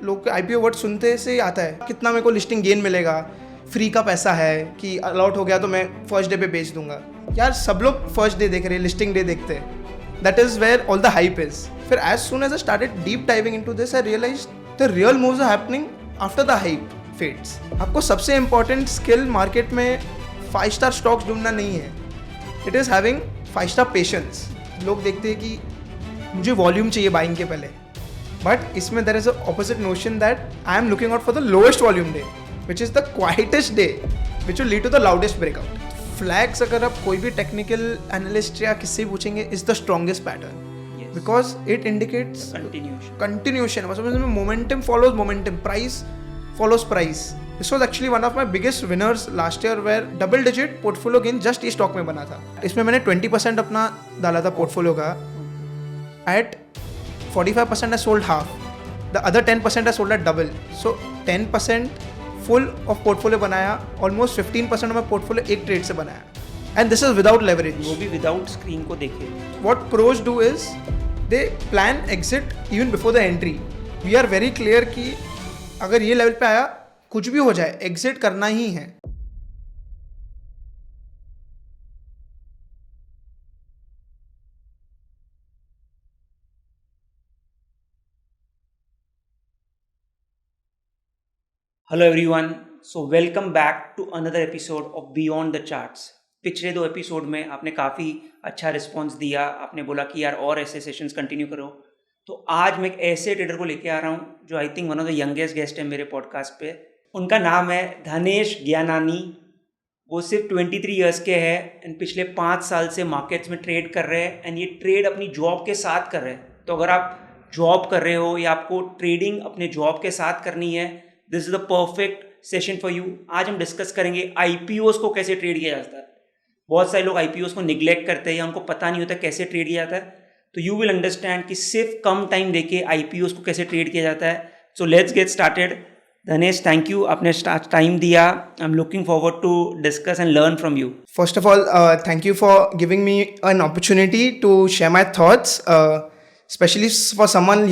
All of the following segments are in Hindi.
लोग IPO वर्ड सुनते से ही आता है कितना मेरे को लिस्टिंग गेन मिलेगा, फ्री का पैसा है कि अलॉट हो गया तो मैं फर्स्ट डे पे बेच दूंगा। यार सब लोग फर्स्ट डे देख रहे हैं, लिस्टिंग डे देखते हैं। That is where all the hype is. फिर as soon as I started deep diving into this I realize the real moves are happening after the hype fades. आपको सबसे इंपॉर्टेंट स्किल मार्केट में 5 स्टार स्टॉक्स ढूंढना नहीं है, it is having 5 star patience. लोग देखते हैं कि मुझे वॉल्यूम चाहिए बाइंग के पहले, बट इसमें there is a opposite notion that I am looking out for the lowest volume day which is the quietest day which will lead to the loudest breakout. Flags अगर आप कोई भी टेक्निकल एनालिस्ट या किससे पूछेंगे is the strongest pattern because it indicates continuation. मतलब momentum follows momentum, price follows price. This was actually one of my biggest winners last year where double digit portfolio gain just इस स्टॉक में बना था। इसमें मैंने 20% अपना डाला था पोर्टफोलियो का। At 45% I sold half. The other 10% I sold at double. So 10% full of portfolio बनाया, almost 15% of my portfolio एक ट्रेड से बनाया। And this is without leverage. वो भी without screen को देखे। What pros do is they plan exit even before the entry. We are very clear कि अगर ये लेवल पे आया कुछ भी हो जाए एग्जिट करना ही है। Hello everyone, so welcome back to another episode of beyond the charts. पिछले 2 एपिसोड में आपने काफ़ी अच्छा रिस्पॉन्स दिया, आपने बोला कि यार और ऐसे सेशंस कंटिन्यू करो। तो आज मैं एक ऐसे ट्रेडर को लेके आ रहा हूँ जो I think one of the youngest guest है मेरे पॉडकास्ट पे। उनका नाम है धनेश ज्ञानानी। वो सिर्फ 23 ईयर्स के हैं एंड पिछले 5 साल से मार्केट्स में ट्रेड कर रहे हैं एंड ये ट्रेड अपनी जॉब के साथ कर रहे हैं। तो अगर आप जॉब कर रहे हो या आपको ट्रेडिंग अपने जॉब के साथ करनी है, this is the perfect session for you. आज हम डिस्कस करेंगे IPOs को कैसे ट्रेड किया जाता है। बहुत सारे लोग IPOs को निगलेक्ट करते हैं या उनको पता नहीं होता कैसे ट्रेड किया जाता है। तो यू विल अंडरस्टैंड कि सिर्फ कम टाइम देके IPOs को कैसे ट्रेड किया जाता है। So let's get started. Dhanesh, thank you, आपने टाइम दिया। I am looking forward to discuss and learn from you. First of all thank you for giving me an opportunity to share my thoughts, especially for someone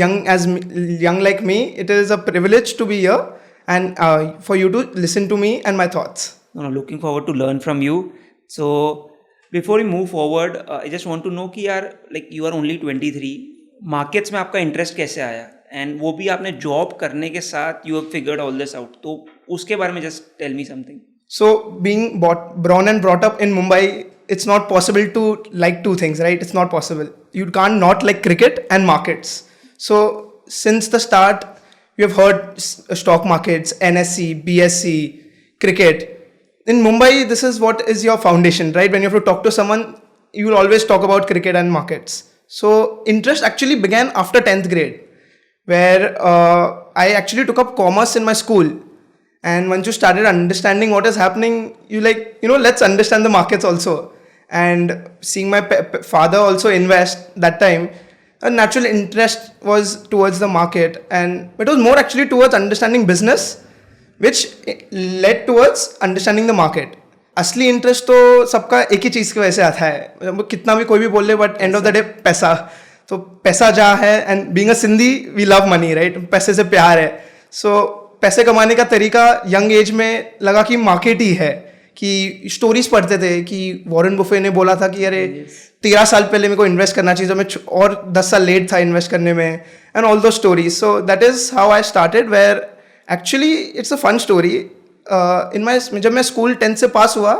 young like me. It is a privilege to be here and for you to listen to me and my thoughts. I'm looking forward to learn from you. So before we move forward, I just want to know कि यार like you are only 23, markets में आपका इंटरेस्ट कैसे आया एंड वो भी आपने जॉब करने के साथ you have figured all this out, तो उसके बारे में just tell me something. So being born and brought up in Mumbai, it's not possible to like two things, right? It's not possible. You can't not like cricket and markets. So since the start, you have heard stock markets, NSE, BSE, cricket. In Mumbai, this is what is your foundation, right? When you have to talk to someone, you will always talk about cricket and markets. So interest actually began after 10th grade, where I actually took up commerce in my school. And once you started understanding what is happening, you let's understand the markets also. And seeing my father also invest that time, a natural interest was towards the market. And it was more actually towards understanding business, which led towards understanding the market. असली इंटरेस्ट तो सबका एक ही चीज़ की वजह से आता है, कितना भी कोई भी बोल ले, but end of the day पैसा। तो पैसा जहाँ है, and being a Sindhi we love money, right? पैसे से प्यार है। सो पैसे कमाने का तरीका यंग एज में लगा कि मार्केट ही है। कि स्टोरीज पढ़ते थे कि वॉरेन बुफे ने बोला था कि अरे 13 साल पहले मेरे को इन्वेस्ट करना चाहिए, तो मैं और 10 साल लेट था इन्वेस्ट करने में, and all those stories. So that is how I started, where actually it's a fun story. जब मैं स्कूल 10th से पास हुआ,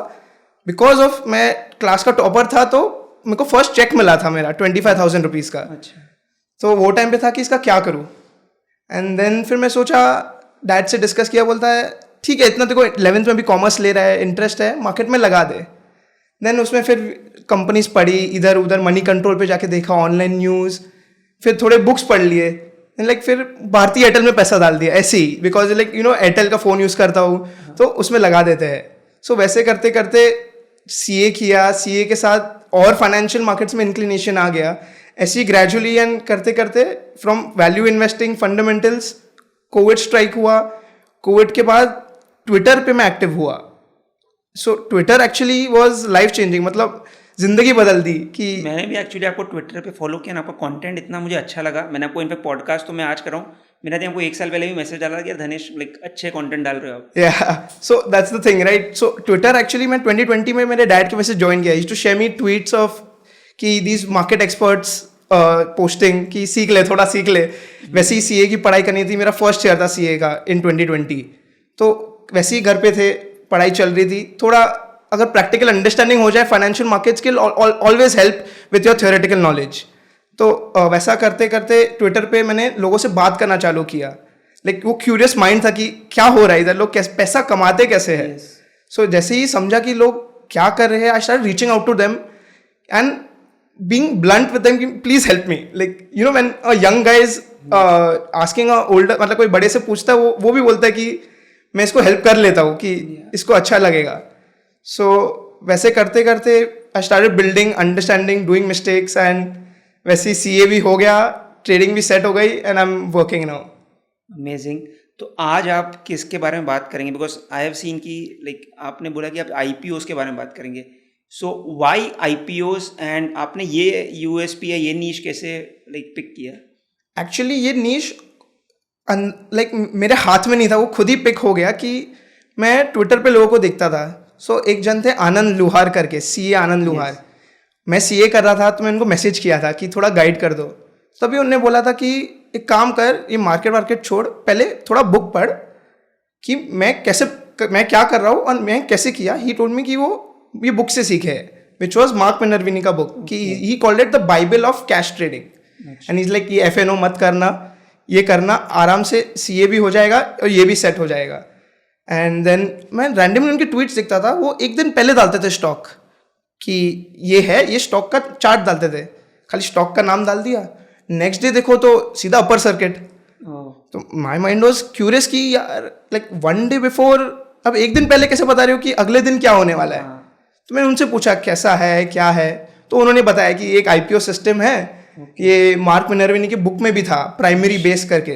बिकॉज ऑफ मैं क्लास का टॉपर था, तो मेरे को फर्स्ट चेक मिला था मेरा 25,000 रुपीज़ का। अच्छा। तो वो टाइम पे था कि इसका क्या करूँ, एंड देन फिर मैं सोचा, डैड से डिस्कस किया, बोलता है ठीक है, इतना तेरे को 11th में भी कॉमर्स ले रहा है, इंटरेस्ट है, मार्केट में लगा दे। देन उसमें फिर कंपनीज पढ़ी, इधर उधर मनी कंट्रोल पे जाके देखा, ऑनलाइन न्यूज़, फिर थोड़े बुक्स पढ़ लिए, फिर भारतीय एयरटेल में पैसा डाल दिया ऐसे ही, बिकॉज एयरटेल का फ़ोन यूज़ करता हूँ तो उसमें लगा देते हैं। सो वैसे करते करते CA किया, CA के साथ और फाइनेंशियल मार्केट्स में इंक्लिनेशन आ गया। ऐसे ही ग्रेजुअली एंड करते करते from value investing, fundamentals, Covid strike हुआ। कोविड के बाद ट्विटर पे मैं एक्टिव हुआ। So Twitter actually was life changing. मतलब जिंदगी बदल दी कि मैंने भी एक्चुअली आपको ट्विटर पे फॉलो किया ना, आपका कंटेंट इतना मुझे अच्छा लगा, मैंने आपको इनफैक्ट पॉडकास्ट तो मैं आज कर रहा हूँ, मैंने तो आपको 1 साल पहले भी मैसेज डाला कि यार धनेश लाइक अच्छे कंटेंट डाल रहे हो आप। yeah, so that's the thing, right? So Twitter actually मैं 2020 में मेरे डैड के वजह से ज्वाइन किया, to share me tweets of कि these market experts posting कि सीख ले, थोड़ा सीख ले। वैसे ही सीए की पढ़ाई करनी थी, मेरा फर्स्ट ईयर था सीए का इन 2020, तो वैसे ही घर पे थे, पढ़ाई चल रही थी, थोड़ा अगर प्रैक्टिकल अंडरस्टैंडिंग हो जाए फाइनेंशियल मार्केट्स के, always help with your theoretical knowledge. तो वैसा करते करते ट्विटर पे मैंने लोगों से बात करना चालू किया, लाइक वो क्यूरियस माइंड था कि क्या हो रहा है इधर, लोग कैसे पैसा कमाते कैसे है। सो जैसे ही समझा कि लोग क्या कर रहे हैं, I start reaching out to them and being blunt with them कि please help me, like you know when a young guy is asking a older, मतलब कोई बड़े से पूछता है, वो भी बोलता है कि मैं इसको हेल्प कर लेता हूँ कि इसको अच्छा लगेगा। सो वैसे करते करते I started building understanding, doing mistakes, and वैसे सीए भी हो गया, ट्रेडिंग भी सेट हो गई, and I am working now. Amazing. तो आज आप किसके बारे में बात करेंगे? बिकॉज आई हैव सीन कि लाइक आपने बोला कि आप आईपीओस के बारे में बात करेंगे। सो व्हाई आईपीओस, एंड आपने ये यूएसपी या ये नीश कैसे लाइक पिक किया? एक्चुअली ये नीश लाइक मेरे हाथ में नहीं था, वो खुद ही पिक हो गया कि मैं ट्विटर पे लोगों को देखता था। सो एक जन थे आनंद लुहार करके, सीए आनंद लुहार। मैं सीए कर रहा था तो मैं उनको मैसेज किया था कि थोड़ा गाइड कर दो। तभी उन्होंने बोला था कि एक काम कर, ये मार्केट छोड़, पहले थोड़ा बुक पढ़ कि मैं क्या कर रहा हूँ और मैं कैसे किया। ही टोल्ड मी कि वो ये बुक से सीखे है, विच वॉज मार्क मिनर्विनी का बुक, कि he called it the Bible of cash trading. And is like ये एफएनओ मत करना, ये करना, आराम से सीए भी हो जाएगा और ये भी सेट हो जाएगा। एंड देन मैं रैंडमली उनके ट्वीट्स देखता था, वो एक दिन पहले डालते थे स्टॉक कि ये है, ये स्टॉक का चार्ट डालते थे, खाली स्टॉक का नाम डाल दिया। नेक्स्ट डे देखो तो सीधा अपर सर्किट। तो माय माइंड वाज क्यूरियस कि यार लाइक वन डे बिफोर, अब एक दिन पहले कैसे बता रहे हो कि अगले दिन क्या होने वाला है। तो मैंने उनसे पूछा कैसा है, क्या है, तो उन्होंने बताया कि एक आईपीओ सिस्टम है, ये मार्क मिनर्विनी की बुक में भी था, प्राइमरी बेस करके।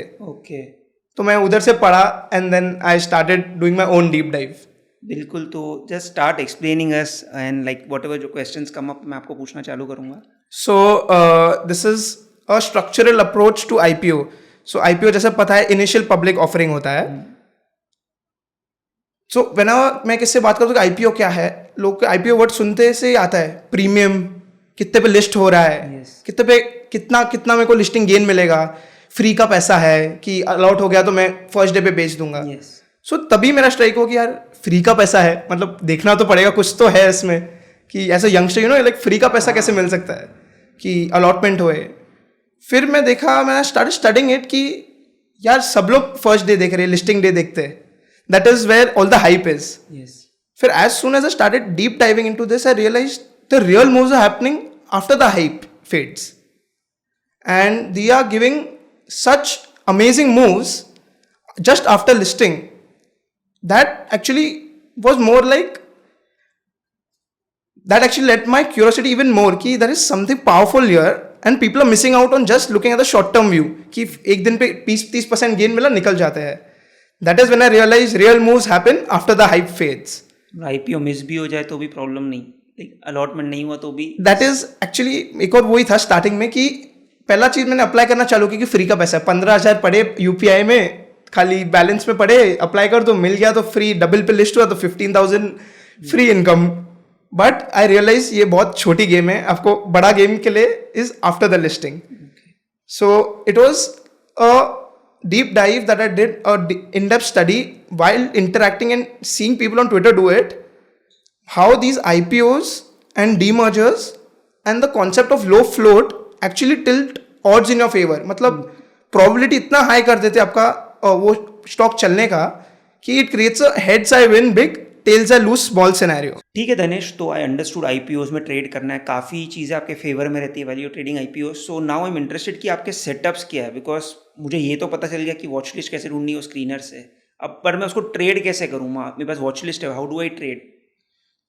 तो मैं उधर से पढ़ा and then I started doing my own deep dive. बिल्कुल, तो just start explaining us and like whatever जो क्वेश्चंस कम अप मैं आपको पूछना चालू करूंगा। So this is a structural approach to IPO. So IPO जैसे पता है इनिशियल पब्लिक ऑफरिंग होता है। सो मैं किससे बात करता हूँ आईपीओ क्या है, लोग आईपीओ वर्ड सुनते से आता है प्रीमियम, कितने पे लिस्ट हो रहा है, कितने पे कितना मेरे को लिस्टिंग गेन मिलेगा, फ्री का पैसा है कि अलॉट हो गया तो मैं फर्स्ट डे पे बेच दूंगा। सो तभी मेरा स्ट्राइक हो कि यार फ्री का पैसा है, मतलब देखना तो पड़ेगा, कुछ तो है इसमें, कि ऐसे youngster you know like free का पैसा कैसे मिल सकता है कि अलॉटमेंट होए। फिर मैं देखा, मैं स्टार्ट स्टडिंग इट कि यार सब लोग फर्स्ट डे देख रहे, लिस्टिंग डे देखते हैं, that is where all the hype is. फिर as soon as I started deep diving into this, I realized the real moves are happening after the hype fades, and they are giving such amazing moves just after listing that actually was more like that actually led my curiosity even more कि there is something powerful here and people are missing out on just looking at the short term view कि एक दिन पे 20-30% गेन मिला निकल जाते हैं। That is when I realized real moves happen after the hype fades. IPO miss भी हो जाए तो भी प्रॉब्लम नहीं, अलॉटमेंट नहीं हुआ तो भी। That is actually एक और वही था स्टार्टिंग में कि पहला चीज मैंने अप्लाई करना चालू की कि फ्री का पैसा है, 15,000 पड़े यूपीआई में, खाली बैलेंस में पड़े, अप्लाई कर तो मिल गया, तो फ्री डबल पे लिस्ट हुआ तो 15,000 free income. But I realise ये बहुत छोटी गेम है, आपको बड़ा गेम के लिए is after the listing. So it was a deep dive that I did, a in-depth study while interacting and seeing people on Twitter do it, how these IPOs and demergers and the concept of low float actually tilt odds in your favor. मतलब probability इतना high कर देते आपका वो स्टॉक चलने का कि it creates a heads I win big, tails I lose small scenario. ठीक है धनेश, तो आई अंडरस्टूड आईपीओज में ट्रेड करना है, काफ़ी चीज़ें आपके फेवर में रहती है value trading IPOs. So now I am interested कि आपके सेटअप्स क्या है, बिकॉज मुझे ये तो पता चल गया कि वॉच लिस्ट कैसे ढूंढनी है स्क्रीनर से, अब पर मैं उसको ट्रेड कैसे करूँ, मेरे पास वॉच लिस्ट है, हाउ डू आई ट्रेड?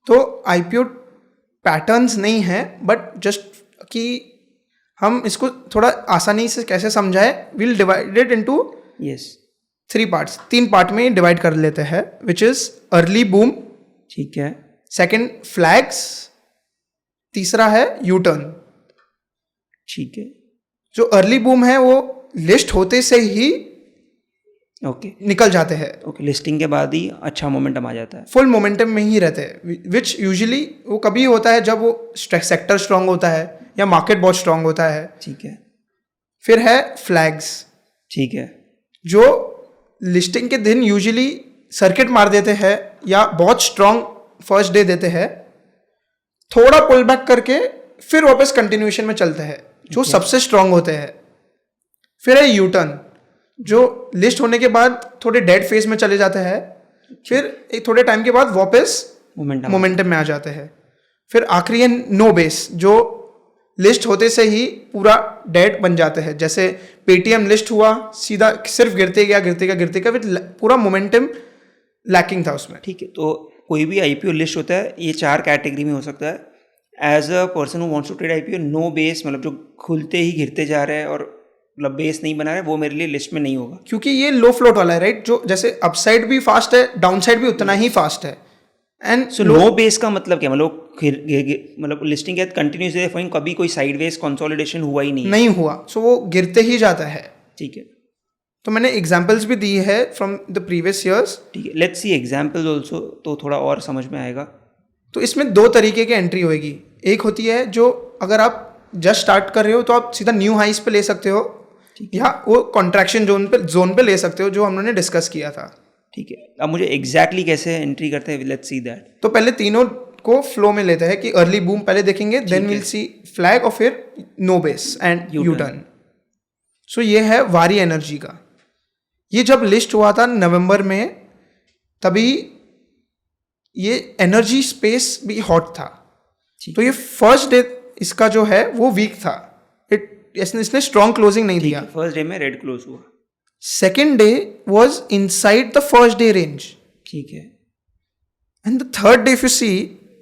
तो आईपीओ पैटर्न्स नहीं है, बट जस्ट कि हम इसको थोड़ा आसानी से कैसे समझाए, will divided into three parts, 3 part में डिवाइड कर लेते हैं, विच इज अर्ली बूम, ठीक है, सेकंड फ्लैग्स तीसरा है यू टर्न। ठीक है। जो अर्ली बूम है वो लिस्ट होते से ही ओके निकल जाते हैं, ओके, लिस्टिंग के बाद ही अच्छा मोमेंटम आ जाता है। फुल मोमेंटम में ही रहते हैं, विच यूजुअली वो कभी होता है जब वो सेक्टर स्ट्रांग होता है या मार्केट बहुत स्ट्रांग होता है। ठीक है। फिर है फ्लैग्स, ठीक है। जो लिस्टिंग के दिन यूजुअली सर्किट मार देते हैं या बहुत स्ट्रांग फर्स्ट डे देते हैं, थोड़ा पुल बैक करके फिर वापस कंटिन्यूएशन में चलते हैं, जो सबसे स्ट्रांग होते हैं। फिर है यू टर्न, जो लिस्ट होने के बाद थोड़े डेड फेज में चले जाते हैं, फिर एक थोड़े टाइम के बाद वापस मोमेंटम में आ जाते हैं। फिर आखिरी है नो बेस, जो लिस्ट होते से ही पूरा डेड बन जाते हैं। जैसे पेटीएम लिस्ट हुआ, सीधा सिर्फ गिरते गया फिर पूरा मोमेंटम लैकिंग था उसमें। ठीक है। तो कोई भी आईपीओ लिस्ट होता है, ये 4 कैटेगरी में हो सकता है। As a person who wants to trade IPO, no base मतलब जो खुलते ही गिरते जा रहे हैं और मतलब बेस नहीं बना रहे, वो मेरे लिए लिस्ट में नहीं होगा, क्योंकि ये लो फ्लोट वाला है, राइट? जो जैसे अपसाइड भी फास्ट है, डाउन साइड भी उतना ही फास्ट है। एंड सो नो बेस का मतलब क्या? मतलब लिस्टिंग के कंटिन्यूस कभी कोई साइडवेज कंसोलिडेशन हुआ ही नहीं हुआ, सो वो गिरते ही जाता है। ठीक है। तो मैंने एग्जांपल्स भी दी है फ्रॉम द प्रीवियस ईयर्स। ठीक है, लेट्स सी एग्जांपल्स आल्सो, तो थोड़ा और समझ में आएगा। तो इसमें 2 तरीके की एंट्री होगी। एक होती है जो अगर आप जस्ट स्टार्ट कर रहे हो तो आप सीधा न्यू हाइस पे ले सकते हो, या वो कॉन्ट्रैक्शन जोन पे ले सकते हो, जो हमने डिस्कस किया था। ठीक है। अब मुझे एग्जैक्टली कैसे एंट्री करते हैं, लेट्स सी दैट। तो पहले तीनों को फ्लो में लेते हैं कि अर्ली बूम पहले देखेंगे, देन विल सी फ्लैग और फिर no base and you turn. So ये है वारी एनर्जी का। ये जब लिस्ट हुआ था नवंबर में, तभी ये एनर्जी स्पेस भी हॉट था। तो ये फर्स्ट डे इसका जो है वो वीक था, इसने स्ट्रॉन्ग क्लोजिंग नहीं दिया। फर्स्ट डे में रेड क्लोज हुआ। Second day was inside the first day range. ठीक है। And the third day if you see,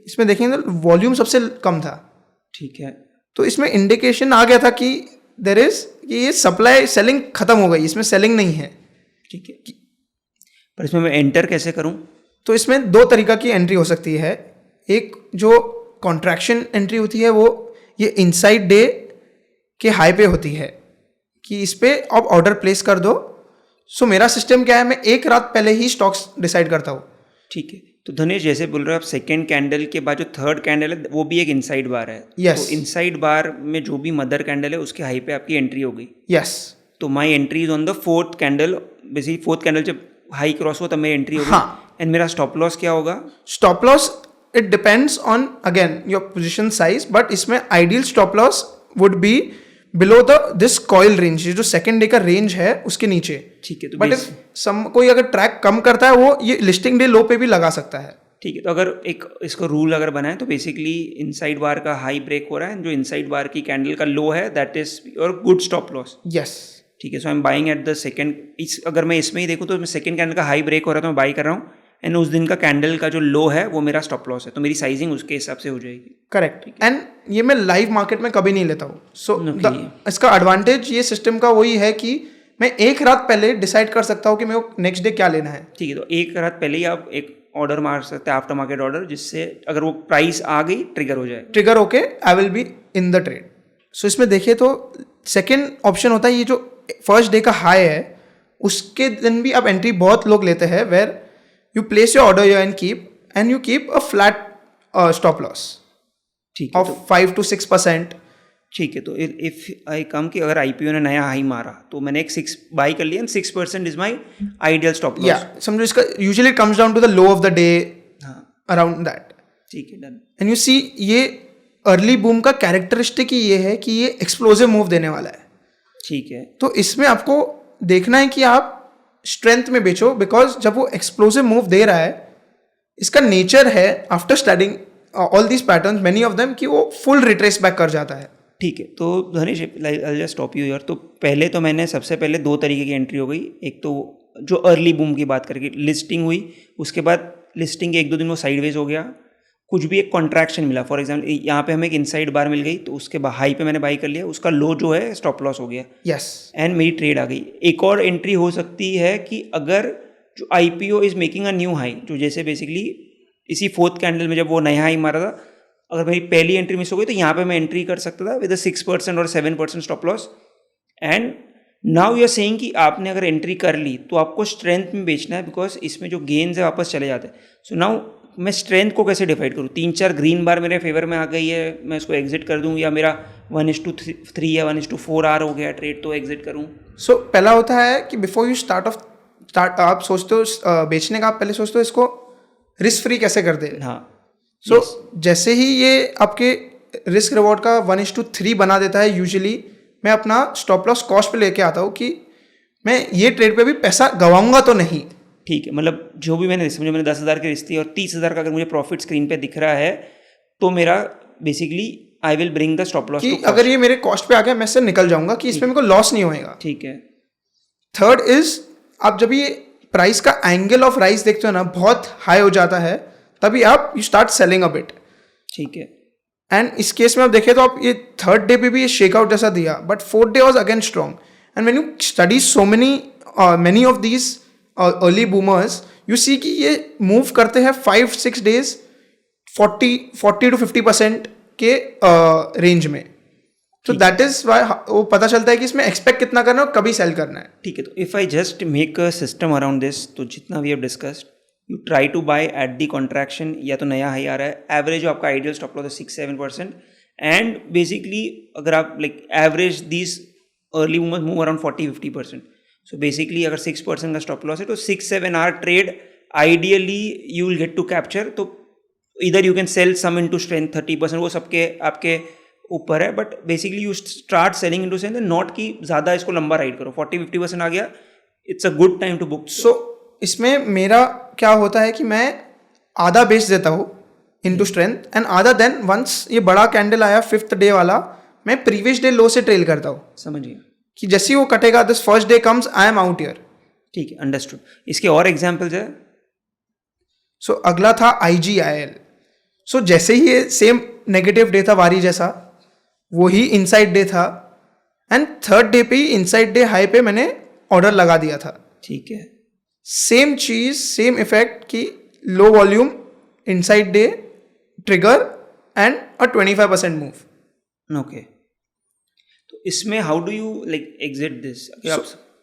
इसमें देखेंगे तो वॉल्यूम सबसे कम था। ठीक है। तो इसमें इंडिकेशन आ गया था कि देयर इज, कि ये सप्लाई सेलिंग खत्म हो गई, इसमें सेलिंग नहीं है। ठीक है। पर इसमें मैं एंटर कैसे करूं? तो इसमें 2 तरीका की एंट्री हो सकती है। एक जो कॉन्ट्रैक्शन एंट्री होती है, वो ये इनसाइड डे के हाई पे होती है कि इस पे आप ऑर्डर प्लेस कर दो। सो मेरा सिस्टम क्या है, मैं एक रात पहले ही स्टॉक्स डिसाइड करता हूँ। ठीक है। तो धनेश जैसे बोल रहे हो आप, सेकेंड कैंडल के बाद जो थर्ड कैंडल है वो भी एक इनसाइड बार है। Yes. तो इनसाइड बार में जो भी मदर कैंडल है उसके हाई पे आपकी एंट्री हो गई। यस। तो my entry is on the fourth candle. Basically fourth candle जब हाई क्रॉस हो तब मेरी एंट्री होगी। हाँ। एंड मेरा स्टॉप लॉस क्या होगा? Stop loss it depends on again your position size, but इसमें ideal stop loss would be below the this coil range, जो सेकेंड डे का रेंज है उसके नीचे। ठीक है। तो बट कोई अगर ट्रैक कम करता है, वो ये लिस्टिंग डे लो पे भी लगा सकता है। ठीक है। तो अगर एक इसको रूल अगर बनाए तो बेसिकली इनसाइड बार का हाई ब्रेक हो रहा है, जो इनसाइड बार की कैंडल का लो है that is your good stop loss. Yes. ठीक है। So I am buying at the second, अगर मैं इसमें ही देखूँ तो सेकंड कैंडल का हाई ब्रेक हो रहा है तो मैं बाई कर रहा हूँ, एंड उस दिन का कैंडल का जो लो है वो मेरा स्टॉप लॉस है, तो मेरी साइजिंग उसके हिसाब से हो जाएगी। करेक्ट। एंड ये मैं लाइव मार्केट में कभी नहीं लेता हूँ। सो Okay. इसका एडवांटेज ये सिस्टम का वही है कि मैं एक रात पहले डिसाइड कर सकता हूँ कि मेरे को नेक्स्ट डे क्या लेना है। ठीक है। तो एक रात पहले ही आप एक ऑर्डर मार सकते हैं, आफ्टर मार्केट ऑर्डर, जिससे अगर वो प्राइस आ गई ट्रिगर हो जाए। ट्रिगर होके I will be in the trade. So इसमें देखिए तो सेकेंड ऑप्शन होता है, ये जो फर्स्ट डे का हाई है उसके दिन भी आप एंट्री बहुत लोग लेते हैं, where you place your order and you keep a flat stop loss ठीक है। Of 5 to 6%। ठीक है। तो इफ आई कम कि अगर आईपीओ ने नया हाई मारा तो मैंने एक 6 बाई कर लिया, and 6% is my ideal stop loss. या समझो इसका usually comes down to the low of the day, around that. ठीक है, डन। एंड यू सी ये अर्ली बूम का कैरेक्टरिस्टिक ही ये है कि ये एक्सप्लोसिव मूव देने वाला है। ठीक है। तो इसमें आपको देखना है कि आप स्ट्रेंथ में बेचो, बिकॉज जब वो एक्सप्लोसिव मूव दे रहा है, इसका नेचर है after studying all these patterns many of them, कि वो फुल रिट्रेस बैक कर जाता है। ठीक है। तो धनेश आई जस्ट स्टॉप यू यार। तो पहले तो मैंने सबसे पहले 2 तरीके की एंट्री हो गई। एक तो जो अर्ली बूम की बात करके लिस्टिंग हुई, उसके बाद लिस्टिंग के 1-2 दिन वो साइडवेज हो गया, कुछ भी एक कॉन्ट्रैक्शन मिला। फॉर एग्जाम्पल यहाँ पे हमें एक इनसाइड बार मिल गई, तो उसके हाई पे मैंने बाई कर लिया, उसका लो जो है स्टॉप लॉस हो गया। यस। एंड मेरी ट्रेड आ गई। एक और एंट्री हो सकती है कि अगर जो IPO is making a new high, जो जैसे बेसिकली इसी फोर्थ कैंडल में जब वो नया हाई मारा था, अगर मेरी पहली एंट्री मिस हो गई तो यहाँ पे मैं एंट्री कर सकता था विद 6% और 7% stop loss. And now you are saying कि आपने अगर एंट्री कर ली तो आपको स्ट्रेंथ में बेचना है, बिकॉज इसमें जो गेन्स है वापस चले जाते हैं. सो नाउ मैं स्ट्रेंथ को कैसे डिफाइड करूँ? 3-4 ग्रीन बार मेरे फेवर में आ गई है, मैं उसको एग्जिट कर दूँ, या मेरा 1:3 या 1:4 आर हो गया ट्रेड तो एग्जिट करूँ? सो पहला होता है कि बिफोर यू स्टार्ट आप सोचते हो बेचने का, आप पहले सोचते हो इसको रिस्क फ्री कैसे कर दे. हाँ. सो जैसे ही ये आपके रिस्क रिवॉर्ड का 1:3 बना देता है, यूजुअली मैं अपना स्टॉप लॉस कॉस्ट पे लेके आता हूँ कि मैं ये ट्रेड पे भी पैसा गवाऊंगा तो नहीं. ठीक है, मतलब जो भी मैंने समझो मैंने 10,000 की रिस्क थी और 30,000 का अगर मुझे प्रॉफिट स्क्रीन पे दिख रहा है तो मेरा basically I will bring the stop loss कि अगर ये मेरे कॉस्ट पे आ गया मैं इससे निकल जाऊंगा कि इसमें मेरे को लॉस नहीं होएगा. ठीक है. थर्ड इज, आप जब ये प्राइस का एंगल ऑफ राइज देखते हो ना, बहुत हाई हो जाता है, तभी आप you start selling a bit. ठीक है. एंड इस केस में आप देखें तो आप ये थर्ड डे पे भी ये शेकआउट जैसा दिया, but fourth day was again strong. And when you study so many of these early boomers, you see कि ये मूव करते हैं 5-6 डेज 40 to 50% के रेंज में. तो दैट इज वाई वो पता चलता है कि इसमें एक्सपेक्ट कितना करना है और कभी सेल करना है. ठीक है. तो if I just make a system around this, तो जितना भी अब discussed, you try to buy at the contraction, या तो नया हाई आ रहा है, एवरेज जो आपका आइडियल स्टॉप लॉस है 6-7%, एंड बेसिकली अगर आप like average these early movement move around 40-50%. So basically अगर 6% का स्टॉप लॉस है तो 6-7 hour trade ideally you will get to capture. तो इधर you can sell some into strength 30%, वो सबके आपके ऊपर है, but basically you start selling into strength, not कि ज़्यादा इसको लंबा राइड करो. 40-50% आ गया, it's a good time to book. So इसमें मेरा क्या होता है कि मैं आधा बेच देता हूँ इनटू स्ट्रेंथ, एंड आधा देन वंस ये बड़ा कैंडल आया 5th डे वाला, मैं प्रीवियस डे लो से ट्रेल करता हूँ. समझिए कि जैसे ही वो कटेगा, this first day comes, I am out here. ठीक है, अंडरस्टूड. इसके और एग्जांपल्स है? सो अगला था IGIL. सो जैसे ही ये सेम नेगेटिव डे था वारी जैसा, वो ही इनसाइड डे था, एंड थर्ड डे पे ही इनसाइड डे हाई पे मैंने ऑर्डर लगा दिया था. ठीक है. सेम चीज, सेम इफेक्ट कि low volume inside day trigger and a 25% move. Okay. तो इसमें how do you like exit this?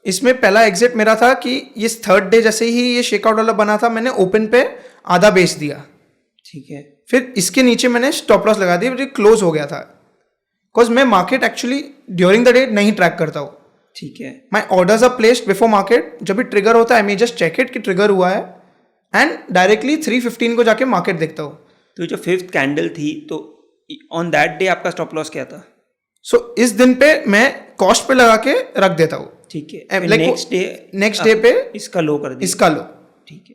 इसमें पहला एग्जिट मेरा था कि ये थर्ड डे जैसे ही ये शेकआउट वाला बना था, मैंने ओपन पे आधा बेच दिया. ठीक है. फिर इसके नीचे मैंने स्टॉप लॉस लगा दिया, फिर क्लोज हो गया था. बिकॉज मैं market actually during the day नहीं ट्रैक करता हूँ. ठीक है. My orders are placed before market. जब भी ट्रिगर होता है, I may just check it कि ट्रिगर हुआ है, एंड डायरेक्टली 3:15 को जाके मार्केट देखता हूँ. तो जो 5th कैंडल थी, तो ऑन दैट डे आपका स्टॉप लॉस क्या था? सो इस दिन पे मैं कॉस्ट पे लगा के रख देता हूँ. ठीक है. Like नेक्स्ट डे पे इसका लो कर दिया. इसका लो. ठीक है.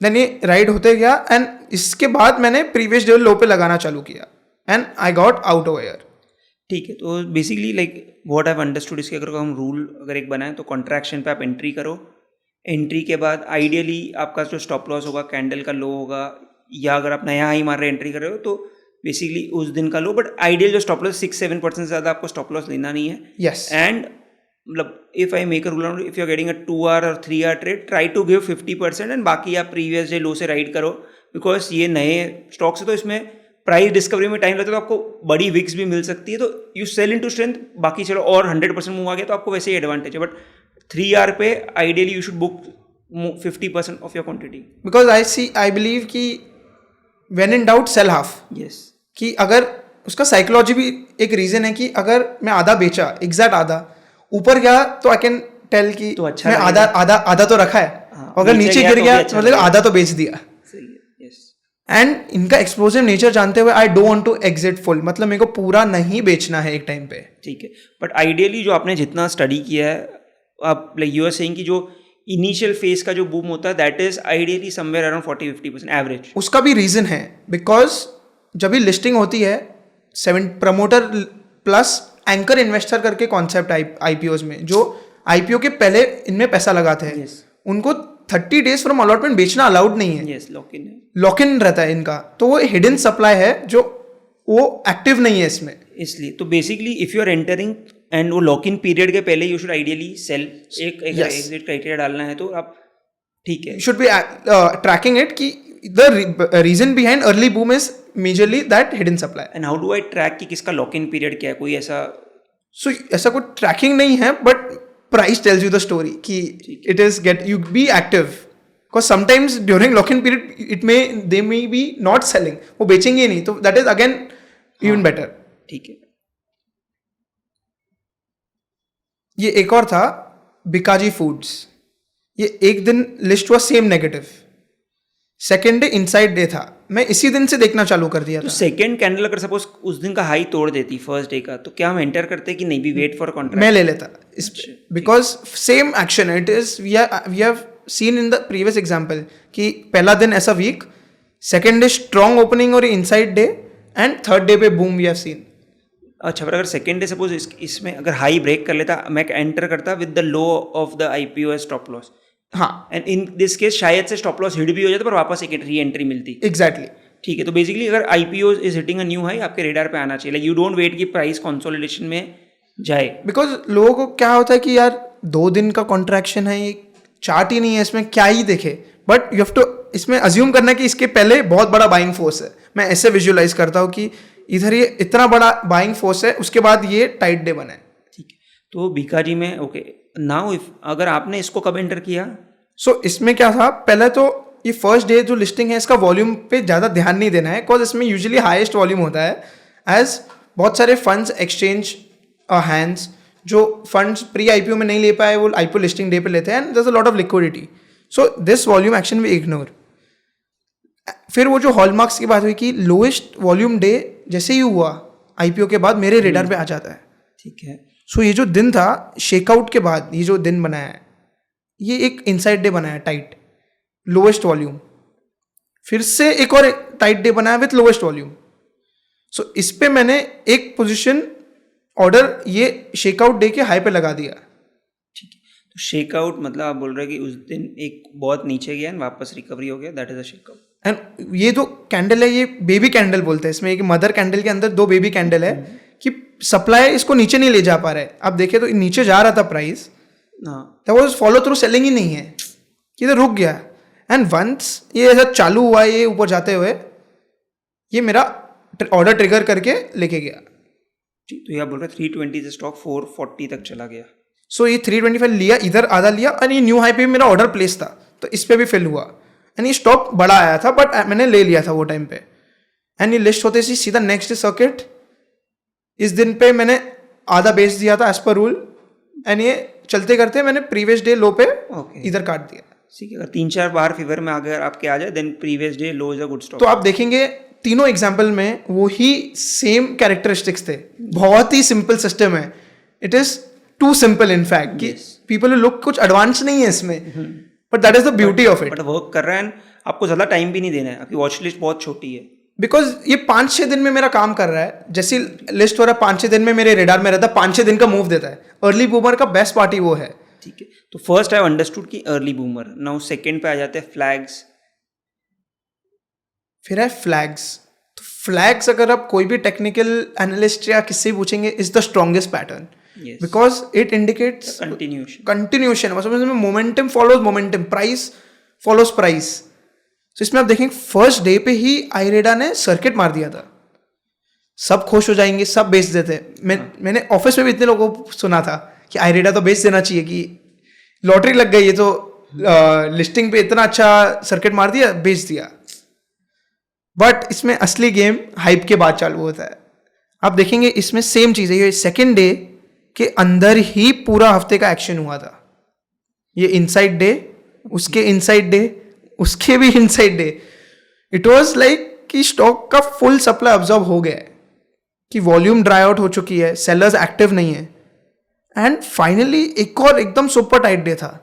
देन ये राइड होते गया, एंड इसके बाद मैंने प्रीवियस डे लो पे लगाना चालू किया, and I got out over here. ठीक है. तो basically like what I have understood, इसके अगर हम रूल अगर एक बनाएं तो कॉन्ट्रैक्शन पे आप एंट्री करो. एंट्री के बाद आइडियली आपका जो स्टॉप लॉस होगा कैंडल का लो होगा, या अगर आप नया हाई मार रहे एंट्री कर रहे हो तो बेसिकली उस दिन का लो. बट आइडियल जो स्टॉप लॉस 6-7% से ज़्यादा आपको स्टॉप लॉस लेना नहीं है. यस. एंड मतलब if I make a rule around, if you are getting a 2 hour और 3 hour trade, try to give 50%, and बाकी आप प्रीवियस डे लो से राइड करो. बिकॉज ये नए स्टॉक्स है तो इसमें प्राइस डिस्कवरी में टाइम लगता है, तो आपको बड़ी विक्स भी मिल सकती है. तो you sell into strength, बाकी चलो और 100% मूव आ गया तो आपको वैसे ही एडवांटेज है. बट 3 hour पे ideally you should book 50% of your quantity. Because I believe कि when in doubt sell half. Yes. कि अगर उसका साइकोलॉजी भी एक रीजन है कि अगर मैं आधा बेचा, एग्जैक्ट आधा, ऊपर गया तो आई कैन टेल कि तो अच्छा मैं आधा तो रखा है. हाँ, अगर नीचे गिर गया अच्छा तो मतलब आधा तो बेच दिया. सही है. यस. एंड इनका एक्सप्लोसिव नेचर जानते हुए I don't want to exit full, मतलब मेरे को पूरा नहीं बेचना है एक टाइम पे. ठीक है. बट आइडियली जो आपने जितना स्टडी किया है, आप लाइक यू आर सेइंग कि जो इनिशियल फेज का जो बूम होता है that is ideally somewhere around 40-50% average. उसका भी रीजन है, बिकॉज जब भी लिस्टिंग होती है, 7 प्रमोटर प्लस एंकर इन्वेस्टर करके कॉन्सेप्ट IPOs में, जो IPO के पहले इनमें पैसा लगाते हैं, Yes. उनको 30 days फ्रॉम अलॉटमेंट बेचना अलाउड नहीं है. यस. लॉक इन है. लॉक इन रहता है इनका. तो वो हिडन सप्लाई है जो वो एक्टिव नहीं है इसमें. इसलिए तो basically if you are entering and वो लॉक इन पीरियड के पहले यू शुड आइडियली सेल. एक एग्जिट क्राइटेरिया डालना है तो आप ठीक है. You should be tracking it कि the reason behind early boom is majorly that hidden supply. And how do I track कि किसका लॉक इन पीरियड क्या है, कोई ऐसा? सो ऐसा कोई ट्रैकिंग नहीं है, but price tells you the story कि it is get you be active, because sometimes during lock in period they may be not selling, वो बेचेंगे ही नहीं, तो that is again even better. ठीक है. ये एक और था बिकाजी फूड्स. ये एक दिन लिस्ट हुआ same negative, second day inside day था, मैं इसी दिन से देखना चालू कर दिया तो था. सेकंड कैंडल अगर सपोज उस दिन का हाई तोड़ देती फर्स्ट डे का, तो क्या हम एंटर करते कि नहीं भी वेट फॉर कॉन्ट्रैक्ट? मैं ले लेता इस पे, because same action it is we have seen in the previous example कि पहला दिन ऐसा weak, second day strong opening और inside day, and third day पे बूम वी हैव सीन. अच्छा, पर अगर सेकेंड डे सपोज इसमें अगर हाई ब्रेक कर लेता, मैं एंटर करता with the low of the IPO as stop loss, हाँ एंड इन दिस केस शायद से स्टॉप लॉस हिट भी हो जाता पर वापस एक री एंट्री मिलती. एग्जैक्टली. ठीक है. तो बेसिकली अगर IPO is hitting a new high, आपके रेडार पे आना चाहिए. लाइक यू डोंट वेट कि प्राइस कंसोलिडेशन में जाए, बिकॉज लोगों को क्या होता है कि यार 2 दिन का कॉन्ट्रैक्शन है, ये चार्ट ही नहीं है, इसमें क्या ही देखे, बट यू हैव टू इसमें अज्यूम करना कि इसके पहले बहुत बड़ा बाइंग फोर्स है. मैं ऐसे विजुअलाइज करता हूँ कि इधर ये इतना बड़ा बाइंग फोर्स है, उसके बाद ये टाइट डे बना है. ठीक है. तो बीकाजी में ओके नाउ इफ अगर आपने इसको कब एंटर किया? सो इसमें क्या था, पहले तो ये फर्स्ट डे जो लिस्टिंग है इसका वॉल्यूम पे ज़्यादा ध्यान नहीं देना है, बिकॉज इसमें यूजुअली हाईएस्ट वॉल्यूम होता है, एज बहुत सारे फंड्स एक्सचेंज हैंड्स जो फंड्स प्री आईपीओ में नहीं ले पाए वो आईपीओ लिस्टिंग डे पे लेते हैं, and there is a lot of liquidity. So this volume action we ignore. फिर वो जो हॉलमार्क्स की बात हुई कि लोएस्ट वॉल्यूम डे जैसे ही हुआ आईपीओ के बाद मेरे रेडार पे आ जाता है. ठीक है. सो ये जो दिन था शेकआउट के बाद, ये जो दिन बनाया है, ये एक इनसाइड डे बनाया टाइट, लोएस्ट वॉल्यूम, फिर से एक और टाइट डे बनाया विथ लोएस्ट वॉल्यूम. सो इस पे मैंने एक पोजीशन ऑर्डर ये शेकआउट डे के हाई पे लगा दिया. ठीक है. तो शेकआउट मतलब आप बोल रहे हैं कि उस दिन एक बहुत नीचे गया एंड वापस रिकवरी हो गया, that is a shakeout. And ये जो कैंडल है ये बेबी कैंडल बोलते हैं, इसमें एक मदर कैंडल के अंदर 2 बेबी कैंडल है कि सप्लाई इसको नीचे नहीं ले जा पा रहा है. आप देखें तो नीचे जा रहा था price, that was follow through selling ही नहीं है, इधर रुक गया. एंड वंस ये ऐसा चालू हुआ, ये ऊपर जाते हुए ये मेरा ऑर्डर ट्रिगर करके लेके गया. तो ये आप बोल रहे 320 से स्टॉक 440 तक चला गया. सो ये 325 लिया, इधर आधा लिया, और ये न्यू हाई पे मेरा ऑर्डर प्लेस था तो इस पे भी फिल हुआ, एंड ये स्टॉक बड़ा आया था बट मैंने ले लिया था वो टाइम पे. एंड ये लिस्ट होते ही सीधा नेक्स्ट सर्किट, इस दिन पे मैंने आधा बेच दिया था एज पर रूल, एंड ये चलते करते मैंने प्रीवियस डे लो पे इधर काट दिया. ठीक है. अगर 3-4 बार फेवर में अगर आपके आ जाए then previous day low is a good stop. तो आप देखेंगे तीनों एग्जाम्पल में वो ही सेम कैरेक्टरिस्टिक्स थे. बहुत ही सिंपल सिस्टम है, it is too simple in fact कि पीपल लुक कुछ एडवांस नहीं है इसमें, but that is the beauty of it. But work कर रहा है, आपको ज़्यादा टाइम भी नहीं देना है, आपकी वॉच लिस्ट बहुत छोटी है. बिकॉज ये 5-6 दिन में मेरा काम कर रहा है, जैसी लिस्ट हो रहा है 5-6 दिन में मेरे रेडार में रहता है, 5-6 दिन का मूव देता है. अर्ली बूमर का बेस्ट पार्टी वो है. ठीक है. तो फर्स्ट आई अंडरस्टूड कि अर्ली बूमर. नाउ सेकंड पे आ जाते हैं फ्लैग्स. फिर है फ्लैग्स. तो फ्लैग्स अगर आप कोई भी टेक्निकल एनालिस्ट या किससे पूछेंगे is the strongest pattern, because it indicates continuation. मतलब momentum follows momentum, price follows price. तो इसमें आप देखेंगे फर्स्ट डे पे ही आईरेडा ने सर्किट मार दिया था, सब खुश हो जाएंगे, सब बेच देते. मैंने ऑफिस में भी इतने लोगों को सुना था कि आईरेडा तो बेच देना चाहिए, कि लॉटरी लग गई, ये तो लिस्टिंग पे इतना अच्छा सर्किट मार दिया, बेच दिया. बट इसमें असली गेम हाइप के बाद चालू होता है. आप देखेंगे इसमें सेम चीज़ है, ये सेकेंड डे के अंदर ही पूरा हफ्ते का एक्शन हुआ था. ये इनसाइड डे, उसके इनसाइड डे, उसके भी inside day. It was like कि स्टॉक का फुल सप्लाई ऑब्जॉर्व हो गया है, कि वॉल्यूम ड्राई आउट हो चुकी है, सेलर्स एक्टिव नहीं है, एंड फाइनली एक और एकदम सुपर टाइट डे था.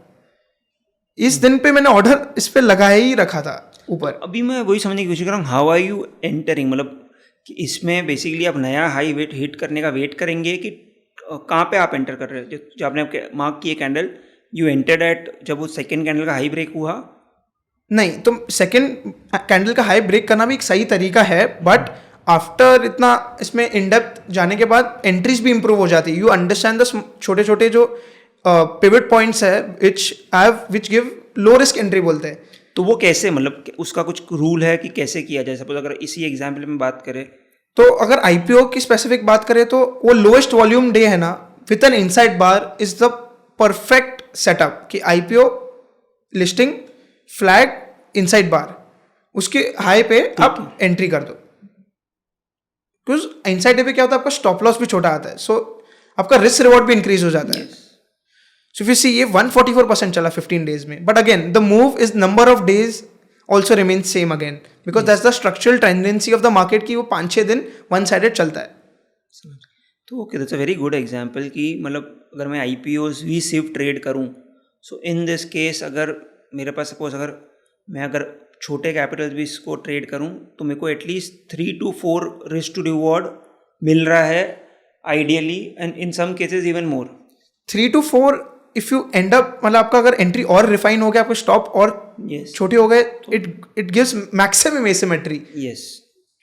इस दिन पे मैंने ऑर्डर इस पे लगाया ही रखा था ऊपर. अभी मैं वही समझने की कोशिश कर रहा हूँ, हाउ आर यू एंटरिंग, मतलब कि इसमें बेसिकली आप नया हाई वेट हिट करने का वेट करेंगे कि कहाँ पे आप एंटर कर रहे हो? जो आपने मार्क किए कैंडल, यू एंटर्ड एट जब वो सेकेंड कैंडल का हाई ब्रेक हुआ? नहीं, तो सेकेंड कैंडल का हाई ब्रेक करना भी एक सही तरीका है, बट आफ्टर इतना इसमें इन डेप्थ जाने के बाद एंट्रीज भी इंप्रूव हो जाती है. यू अंडरस्टैंड द छोटे छोटे जो पिवट पॉइंट्स है which give low risk entry बोलते हैं. तो वो कैसे, मतलब उसका कुछ रूल है कि कैसे किया जाए? सपोज अगर इसी एग्जाम्पल में बात करें तो अगर आईपीओ की स्पेसिफिक बात करें तो वो लोएस्ट वॉल्यूम डे है ना, with an inside bar is the perfect setup कि आईपीओ लिस्टिंग फ्लैग इनसाइड बार, उसके हाई पे आप एंट्री कर दो। बिकॉज इनसाइड डे पे क्या होता है, आपका स्टॉप लॉस भी छोटा आता है, सो आपका रिस्क रिवॉर्ड भी इंक्रीज हो जाता है। सो फिर सी ये 144% चला 15 डेज में, but again the move is number of days also remains same again because that's the structural tendency of the market कि वो 5-6 दिन वन साइडेड चलता है। तो okay, that's a very good example कि मतलब अगर मैं आईपीओज भी सिर्फ ट्रेड करूं, सो इन दिस केस अगर मेरे पास सपोज अगर छोटे कैपिटल भी इसको ट्रेड करूं तो मेरे को at least 3 to 4 risk to reward मिल रहा है ideally, and in some cases even more 3 to 4 if you end up, मतलब आपका अगर एंट्री और रिफाइन हो गया, आपके स्टॉप और छोटे हो गए, it gives maximum asymmetry. Yes,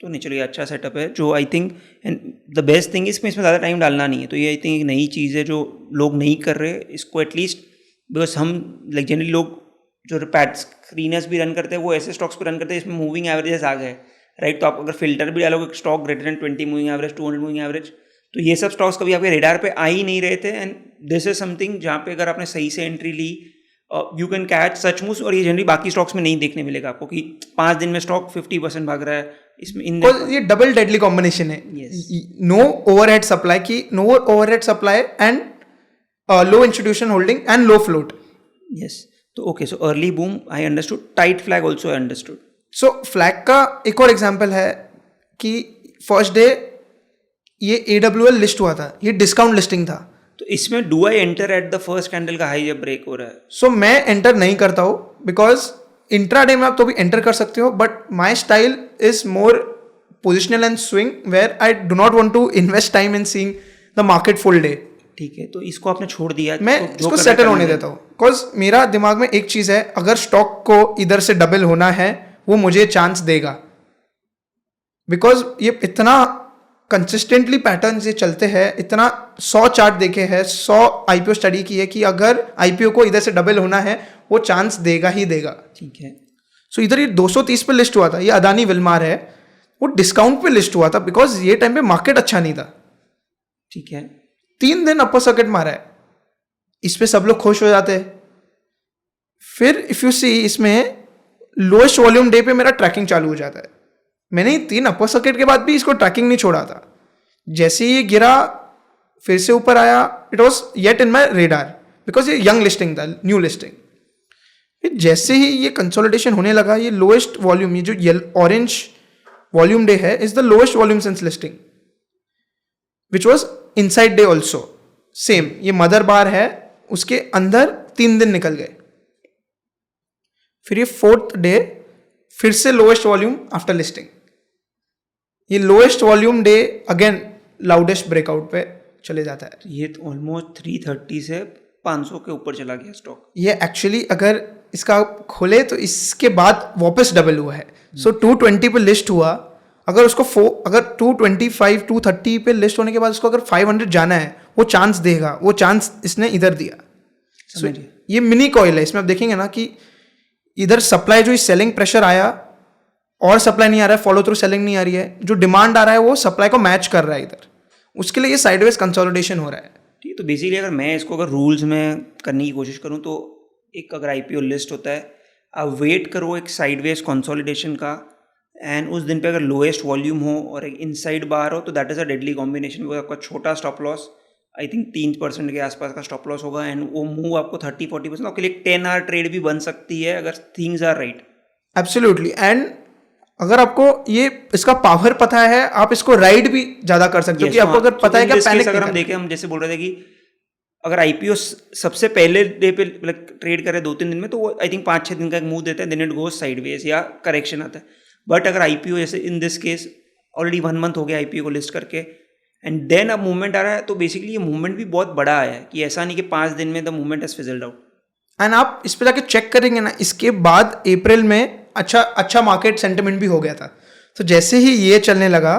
तो नहीं, चलिए अच्छा सेटअप है जो I think, and the best thing इसमें ज़्यादा टाइम डालना नहीं है, तो ये आई थिंक एक नई चीज़ है जो लोग नहीं कर रहे इसको एटलीस्ट, बिकॉज हम लाइक जनरली लोग जो पैट स्क्रीनर्स भी रन करते हैं वो ऐसे स्टॉक्स पर रन करते हैं इसमें मूविंग एवरेजेस आ गए, राइट? तो आप अगर फिल्टर भी डालोगे stock greater than 20 moving average, 200 moving average, तो ये सब स्टॉक्स कभी आपके रेडार पे आ ही नहीं रहे थे, एंड दिस इज समथिंग जहाँ पे अगर आपने सही से एंट्री ली यू कैन कैच सचमुच, और ये जनरली बाकी स्टॉक्स में नहीं देखने मिलेगा आपको कि 5 दिन में स्टॉक 50% भाग रहा है इसमें। ये डबल डेडली कॉम्बिनेशन है, नो ओवरहेड सप्लाई की, no overhead supply and low institution holding and low float. Yes, तो okay, so early boom I understood, tight flag also I understood. So flag का एक और एग्जाम्पल है कि फर्स्ट डे ये AWL लिस्ट हुआ था, ये डिस्काउंट लिस्टिंग था, तो इसमें do I enter at the first candle का हाई जब ब्रेक हो रहा है? सो मैं एंटर नहीं करता हूँ बिकॉज इंट्राडे में आप तो भी एंटर कर सकते हो, but my style is more positional and swing where I do not want to invest time in seeing the market full day. ठीक है, तो इसको आपने छोड़ दिया, मैं तो इसको सेटल होने देता हूँ, बिकॉज मेरा दिमाग में एक चीज़ है, अगर स्टॉक को इधर से डबल होना है वो मुझे चांस देगा, बिकॉज ये इतना कंसिस्टेंटली पैटर्न से चलते हैं, इतना 100 चार्ट देखे हैं, 100 आईपीओ स्टडी की है कि अगर आईपीओ को इधर से डबल होना है वो चांस देगा ही देगा। ठीक है, सो इधर ये 230 पे लिस्ट हुआ था, ये अदानी विलमार है, वो डिस्काउंट पे लिस्ट हुआ था बिकॉज ये टाइम पे मार्केट अच्छा नहीं था। ठीक है, 3 दिन अपर सर्किट मारा है, इस पे सब लोग खुश हो जाते हैं। फिर इफ यू सी इसमें लोएस्ट वॉल्यूम डे पे मेरा ट्रैकिंग चालू हो जाता है, मैंने 3 अपर सर्किट के बाद भी इसको ट्रैकिंग नहीं छोड़ा था, जैसे ही गिरा फिर से ऊपर आया, it was yet in my radar because ये यंग लिस्टिंग था, न्यू लिस्टिंग। फिर जैसे ही ये कंसोलिडेशन होने लगा, ये लोएस्ट वॉल्यूम, ये जो ऑरेंज वॉल्यूम डे है is the lowest volume since listing, which was inside day also same, ये मदर बार है, उसके अंदर 3 दिन निकल गए। फिर ये 4th डे फिर से लोएस्ट वॉल्यूम आफ्टर लिस्टिंग, ये lowest volume day again loudest breakout पे चले जाता है। ये तो ऑलमोस्ट 330 से 500 के ऊपर चला गया स्टॉक। ये एक्चुअली अगर इसका खोले तो इसके बाद वापस डबल हुआ है, सो 220 पे लिस्ट हुआ, अगर उसको अगर 225 230 पे लिस्ट होने के बाद उसको अगर 500 जाना है वो चांस देगा, वो चांस इसने इधर दिया। So, ये मिनी कॉइल है, इसमें आप देखेंगे ना कि इधर सप्लाई जो सेलिंग प्रेशर आया और सप्लाई नहीं आ रहा है, फॉलो थ्रू सेलिंग नहीं आ रही है, जो डिमांड आ रहा है वो सप्लाई को मैच कर रहा है इधर, उसके लिए ये साइडवेज कंसोलिडेशन हो रहा है। ठीक है, तो बेसिकली अगर मैं इसको अगर रूल्स में करने की कोशिश करूं तो एक अगर आईपीओ लिस्ट होता है, आप वेट करो एक साइडवेज कंसोलिडेशन का, एंड उस दिन पे अगर लोएस्ट वॉल्यूम हो और एक इनसाइड बार हो तो that is a deadly combination, because आपका छोटा स्टॉप लॉस आई थिंक 3% के आसपास का स्टॉप लॉस होगा, एंड वो मूव आपको 30-40% आपके लिए 10 आवर ट्रेड भी बन सकती है अगर things are right. Absolutely, and अगर आपको ये इसका पावर पता है आप इसको राइड भी ज्यादा कर सकते हो, कि आपको अगर पता है कि पैनिक, अगर हम देखें, हम जैसे बोल रहे थे कि अगर आईपीओ सबसे पहले डे पे ट्रेड करे 2-3 दिन में तो वो आई थिंक 5-6 दिन का एक मूव देता है, देन इट गोज साइडवेज या करेक्शन आता है। बट अगर आईपीओ जैसे इन दिस केस ऑलरेडी 1 मंथ हो गया आईपीओ को लिस्ट करके, एंड देन अब मूवमेंट आ रहा है, तो बेसिकली ये मूवमेंट भी बहुत बड़ा आया है कि ऐसा नहीं कि 5 दिन में the movement has fizzled out. And आप इस पे जाके चेक करेंगे ना, इसके बाद अप्रैल में अच्छा मार्केट सेंटिमेंट भी हो गया था, तो जैसे ही ये चलने लगा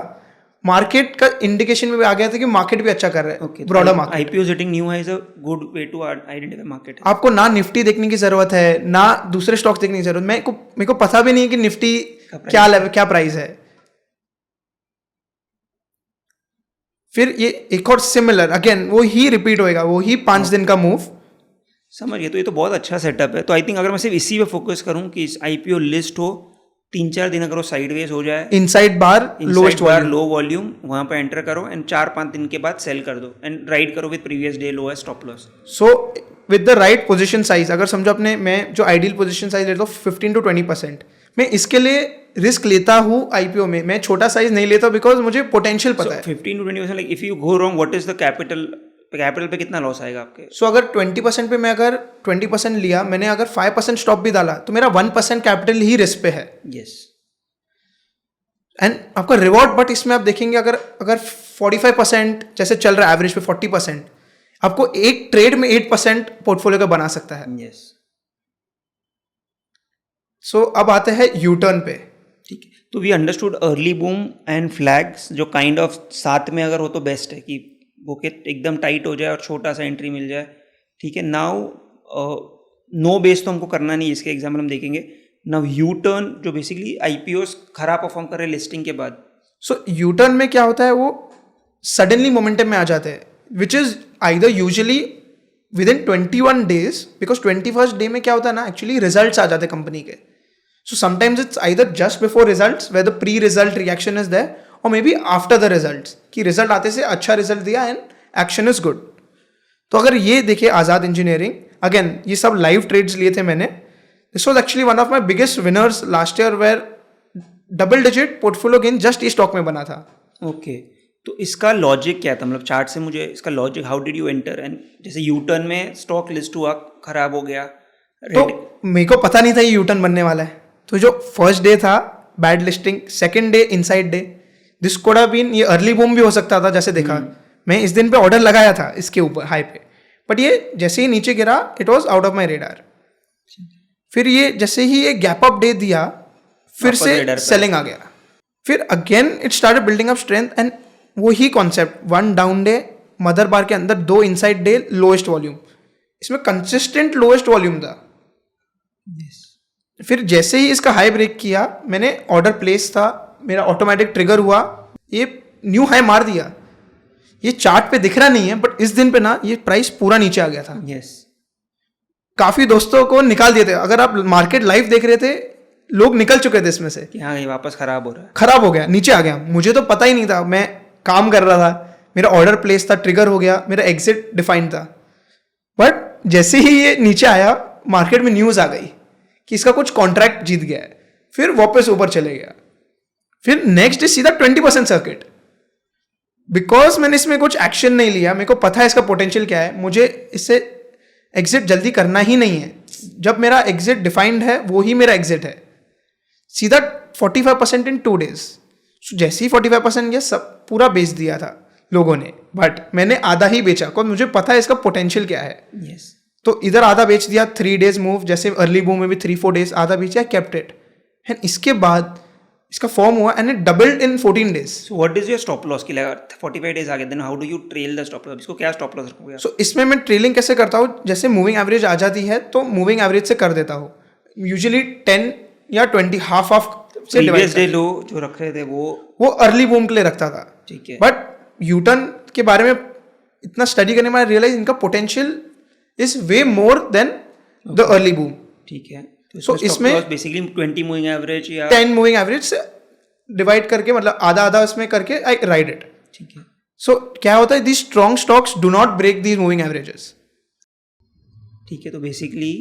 मार्केट का इंडिकेशन में भी आ गया था कि मार्केट भी अच्छा कर रहा है, okay, broader market. IPO hitting new high is a good way to identify market. आपको ना निफ्टी देखने की जरूरत है, ना दूसरे स्टॉक्स देखने की जरूरत। मेरे को पता भी नहीं है कि निफ्टी क्या प्राइस है। फिर ये एक और सिमिलर अगेन वो ही रिपीट होएगा, वो ही 5 दिन का मूव। समझ गए, तो ये तो बहुत अच्छा सेटअप है। तो आई थिंक अगर मैं सिर्फ इसी पे फोकस करूं कि इस IPO लिस्ट हो, 3-4 दिन अगर वो साइडवेज हो जाए, इनसाइड बार lowest bar volume, low volume, वहां पे एंटर करो एंड 4-5 दिन के बाद सेल कर दो एंड राइड करो with previous day lowest stop loss. So with the right position size, अगर समझो अपने, मैं जो आइडियल पोजीशन साइज लेता हूँ 15 to 20%, मैं इसके लिए रिस्क लेता हूँ IPO में। मैं छोटा साइज नहीं लेता बिकॉज मुझे पोटेंशियल पता है। 15 to 20%, like if you go wrong what is the capital पे कितना लॉस आएगा आपके? सो अगर 20% पे मैं अगर 20% लिया, मैंने अगर 5% स्टॉप भी डाला, तो मेरा 1% कैपिटल ही रिस्क पे है। यस, एंड आपका रिवॉर्ड, बट इसमें आप देखेंगे अगर 45% जैसे चल रहा है एवरेज पे 40%, आपको एक ट्रेड में 8% पोर्टफोलियो का बना सकता है। यस। सो अब आते हैं यू टर्न पे। ठीक है, तो we understood early boom and flags, जो काइंड ऑफ साथ में अगर हो तो बेस्ट है कि बुकेट एकदम टाइट हो जाए और छोटा सा एंट्री मिल जाए। ठीक है, नाउ नो बेस तो हमको करना नहीं, इसके एग्जाम्पल हम देखेंगे। नाउ यू टर्न, जो बेसिकली IPOs खराब परफॉर्म कर रहे हैं लिस्टिंग के बाद। सो यू टर्न में क्या होता है, वो सडनली मोमेंटम में आ जाते हैं, which is either usually with in 21 days, because 21st day में क्या होता है ना, एक्चुअली रिजल्ट्स आ जाते हैं कंपनी के। So sometimes it's either just before results where the pre result reaction is there, और may be after the results कि रिजल्ट आते से अच्छा रिजल्ट दिया एंड एक्शन इज गुड। तो अगर ये देखिए आज़ाद इंजीनियरिंग, अगेन ये सब लाइव ट्रेड्स लिए थे मैंने। This was actually one of my biggest winners last year, where double digit portfolio gain just इस स्टॉक में बना था। ओके, तो इसका लॉजिक क्या था? मतलब चार्ट से मुझे इसका logic, how did you enter? And जैसे यू टर्न में स्टॉक लिस्ट हुआ, खराब हो गया, तो मेरे को पता नहीं था ये यू टर्न बनने वाला है। तो जो फर्स्ट डे था bad listing, second day inside day, this could have been, ये अर्ली बूम भी हो सकता था जैसे देखा। मैं इस दिन पे ऑर्डर लगाया था इसके ऊपर हाई पे, बट ये जैसे ही नीचे गिरा it was out of my radar. फिर ये जैसे ही ये गैप अप डे दिया, फिर से सेलिंग आ गया। फिर again it started building up strength, and वही कॉन्सेप्ट, 1 डाउन डे, मदर बार के अंदर 2 इनसाइड डे, लोएस्ट वॉल्यूम, इसमें कंसिस्टेंट लोएस्ट वॉल्यूम था। फिर जैसे ही इसका हाई ब्रेक किया, मैंने ऑर्डर प्लेस था, मेरा ऑटोमेटिक ट्रिगर हुआ, ये न्यू हाई मार दिया। ये चार्ट पे दिख रहा नहीं है, बट इस दिन पे ना ये प्राइस पूरा नीचे आ गया था। यस, काफी दोस्तों को निकाल दिए थे। अगर आप मार्केट लाइव देख रहे थे, लोग निकल चुके थे इसमें से कि हाँ ये वापस खराब हो रहा है, खराब हो गया, नीचे आ गया। मुझे तो पता ही नहीं था, मैं काम कर रहा था, मेरा ऑर्डर प्लेस था, ट्रिगर हो गया, मेरा एग्जिट डिफाइंड था। बट जैसे ही ये नीचे आया, मार्केट में न्यूज आ गई कि इसका कुछ कॉन्ट्रैक्ट जीत गया है, फिर वापस ऊपर चले गया। फिर नेक्स्ट डे सीधा 20% सर्किट, बिकॉज मैंने इसमें कुछ एक्शन नहीं लिया। मेरे को पता है इसका पोटेंशियल क्या है, मुझे इससे एग्जिट जल्दी करना ही नहीं है। जब मेरा एग्जिट डिफाइंड है, वो ही मेरा एग्जिट है। सीधा 45% इन 2 days। जैसे ही 45% गया, सब पूरा बेच दिया था लोगों ने, बट मैंने आधा ही बेचा, क्योंकि मुझे पता है इसका पोटेंशियल क्या है। यस, तो इधर आधा बेच दिया, 3 days मूव, जैसे अर्ली बूम में भी 3-4 days आधा बेचा, केप्ट इट। एंड इसके बाद इसका फॉर्म हुआ and it doubled in 14 days। So what is your stop loss की? लगा 45 days आ गए, then how do you trail the stop loss? इसको क्या स्टॉप लॉस रखोगे? सो इसमें मैं ट्रेलिंग कैसे करता हूँ, जैसे मूविंग एवरेज आ जाती है तो मूविंग एवरेज से कर देता हूँ, यूजुअली 10 या 20, हाफ से प्रीवियस डे लो जो रख रहे थे वो अर्ली बूम के लिए रखता था। ठीक है, बट यूटर्न के बारे में इतना स्टडी करने में रियलाइज इनका potential is way more than the early boom. ठीक है, So, इसमें बेसिकली 20 मूविंग एवरेज या 10 मूविंग एवरेज से डिवाइड करके, मतलब आधा आधा इसमें करके आई राइड इट। ठीक है, सो क्या होता है, these strong stocks do not break these moving averages. ठीक है। तो बेसिकली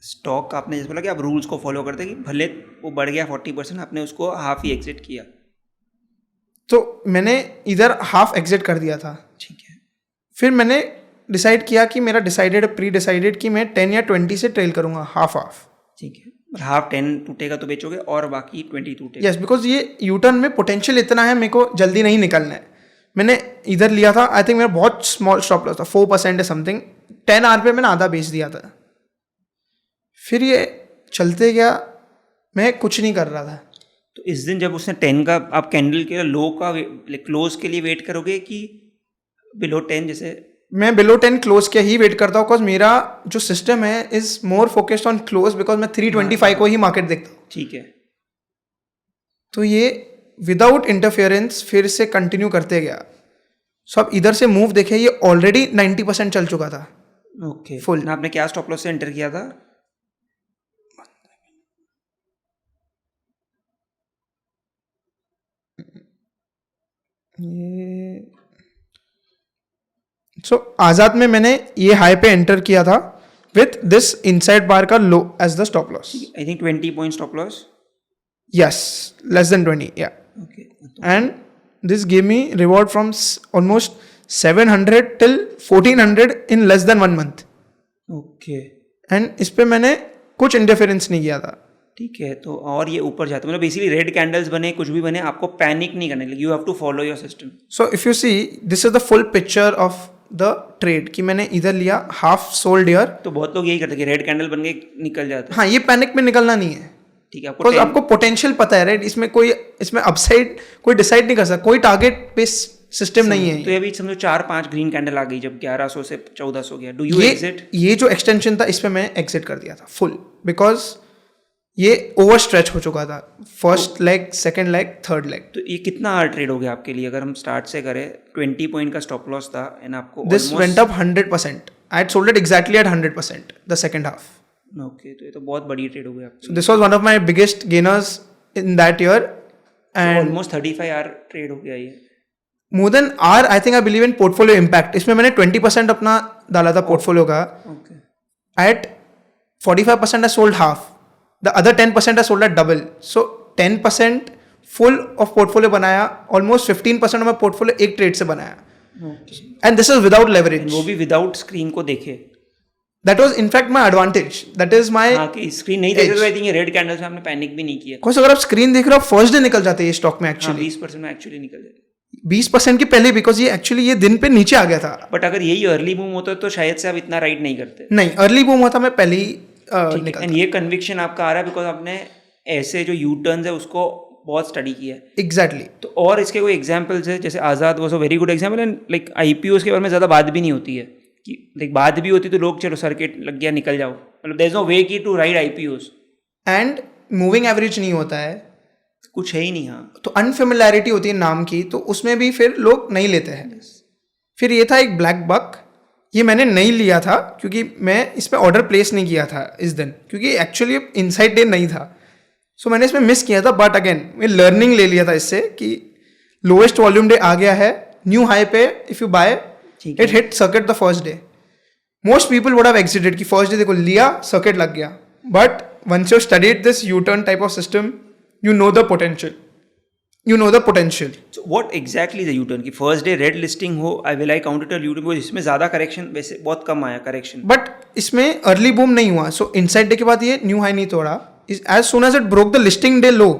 स्टॉक आपने जैसे बोला कि आप रूल्स को फॉलो करते हैं कि भले वो बढ़ गया 40%, आपने उसको हाफ ही एग्जिट किया। तो मैंने इधर हाफ एग्जिट कर दिया था। ठीक है, फिर मैंने डिसाइड किया कि मेरा डिसाइडेड प्री डिसाइडेड कि मैं 10 या 20 से ट्रेल करूंगा, हाफ हाफ। ठीक है, हाफ 10 टूटेगा तो बेचोगे और बाकी 20 टूटेगा। यस, बिकॉज ये यूटर्न में पोटेंशियल इतना है, मेरे को जल्दी नहीं निकलना है। मैंने इधर लिया था, आई थिंक मेरा बहुत स्मॉल स्टॉप लॉस था, 4% है समथिंग, 10 आर पे मैंने आधा बेच दिया था। फिर ये चलते गया, मैं कुछ नहीं कर रहा था। तो इस दिन जब उसने 10 का आप कैंडल के लो का क्लोज के लिए वेट करोगे कि बिलो 10 जैसे? मैं बिलो 10 क्लोज के ही वेट करता हूँ, बिकॉज मेरा जो सिस्टम है is more focused on close, because मैं 325 को ही मार्केट देखता हूँ. ठीक है. तो ये विदाउट इंटरफेरेंस फिर से कंटिन्यू करते गया. सो अब इधर से मूव देखे, ये ऑलरेडी 90% चल चुका था. ओके. Full. ना आपने क्या स्टॉप लॉस से एंटर किया था? ये आजाद में मैंने ये हाई पे एंटर किया था विथ दिस इनसाइड बार का low as the stop loss. I think 20 point stop loss. Yes, less than 20, yeah. Okay. And this gave me reward from almost 700 till 1400 in less than 1 month. Okay. And इस पे मैंने कुछ इंटरफेरेंस नहीं किया था. ठीक है. तो और ये ऊपर जाते मतलब बेसिकली रेड कैंडल्स बने, कुछ भी बने, आपको पैनिक नहीं करने लगी. You have to follow your system. So if you see, this is the full picture of the trade कि मैंने इधर लिया, half sold here. तो बहुत लोग यही करते हैं कि रेड कैंडल बन गए निकल जाते हैं. हाँ, ये पैनिक में निकलना नहीं है. ठीक है. बिकॉज आपको पोटेंशियल पता है, राइट. इसमें अपसाइड कोई डिसाइड नहीं कर सकता, कोई टारगेट बेस्ड सिस्टम नहीं है. तो ये अभी समझो 4-5 ग्रीन कैंडल आ गई जब 1100 से 1400 गया. Do you exit? ये जो एक्सटेंशन था इस पे मैं एग्जिट कर दिया था फुल, बिकॉज ये ओवर स्ट्रेच हो चुका था. First leg, second leg, third leg. तो ये कितना हार्ड ट्रेड हो गया आपके लिए? अगर हम स्टार्ट से करें, 20 पॉइंट का स्टॉप लॉस था एंड आपको this went up 100%. I had sold it exactly at 100% the second half. Okay. तो ये तो बहुत बड़ी ट्रेड हो गई आपकी. So this was one of my biggest gainers in that year, and almost 35 hour trade हो गया ये. more than R, I think I believe in portfolio impact. इसमें मैंने 20% अपना डाला था पोर्टफोलियो का. Okay. At 45% I sold half. The other 10% I sold at double. So 10% full of portfolio बनाया. Almost 15% of my portfolio एक ट्रेड से बनाया. And this is without leverage. वो भी विदाउट स्क्रीन को देखे. That was in fact my advantage. That is my. हाँ कि स्क्रीन नहीं देखे तो आई थिंक ये रेड कैंडल्स में आपने पैनिक भी नहीं किया. Because अगर आप स्क्रीन देख रहे हो, फर्स्ट डे निकल जाते हैं ये स्टॉक में एक्चुअली. 20% में एक्चुअली निकल जाए. 20% के पहले, बिकॉज ये एक्चुअली ये दिन पे नीचे आ गया था. बट अगर यही अर्ली बूम होता तो शायद से आप इतना राइड नहीं करते. नहीं, अर्ली बूम हुआ था, मैं पहले ही निकल. एंड ये कन्विक्शन आपका आ रहा है बिकॉज आपने ऐसे जो यू टर्न्स है उसको बहुत स्टडी किया है. एग्जैक्टली. तो और इसके कोई एग्जांपल्स है? जैसे Azad was a very good example. And like IPO के बारे में ज़्यादा बात भी नहीं होती है कि लाइक बात भी होती तो लोग चलो सर्किट लग गया निकल जाओ. मतलब देयर इज नो वे की to ride IPOs. And moving average नहीं होता है, कुछ है ही नहीं. हाँ. तो अनफेमिलैरिटी होती है नाम की, तो उसमें भी फिर लोग नहीं लेते हैं. फिर ये था एक ब्लैक बक. ये मैंने नहीं लिया था क्योंकि मैं इस पर ऑर्डर प्लेस नहीं किया था इस दिन, क्योंकि एक्चुअली इनसाइड डे नहीं था. सो मैंने इसमें मिस किया था. बट अगेन मैं लर्निंग ले लिया था इससे कि लोएस्ट वॉल्यूम डे आ गया है, न्यू हाई पे if you buy it hit circuit the first day. Most people would have exited कि फर्स्ट डे देखो लिया, सर्किट लग गया. But once you studied this U turn type of system, you know the potential. So what exactly is a U-turn? कि first day red listing हो, I will count it a U-turn because इसमें ज़्यादा correction वैसे बहुत कम आया correction. But इसमें early boom नहीं हुआ. So inside day के बाद ये new high नहीं तोड़ा. As soon as it broke the listing day low.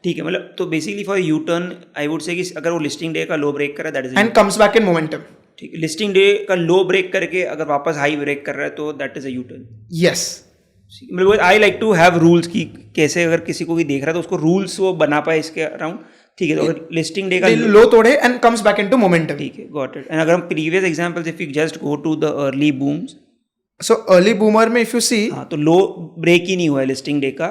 ठीक है. मतलब तो basically for U-turn I would say कि अगर वो listing day का low break कर रहा है that is and comes back in momentum. ठीक है. listing day का low break करके अगर वापस high break कर रहा है तो that is a U-turn. Yes. मतलब I like to have rules की कैसे अगर किसी को भी देख रहा है तो उसको रूल्स वो बना पाए इसके अराउंड. ठीक है. तो अगर लिस्टिंग डे का लो तोड़े and comes back into momentum. ठीक है. Got it. एंड अगर हम previous examples if you just go to the early booms, so early boomer में इफ यू सी, हाँ तो लो ब्रेक ही नहीं हुआ है लिस्टिंग डे का.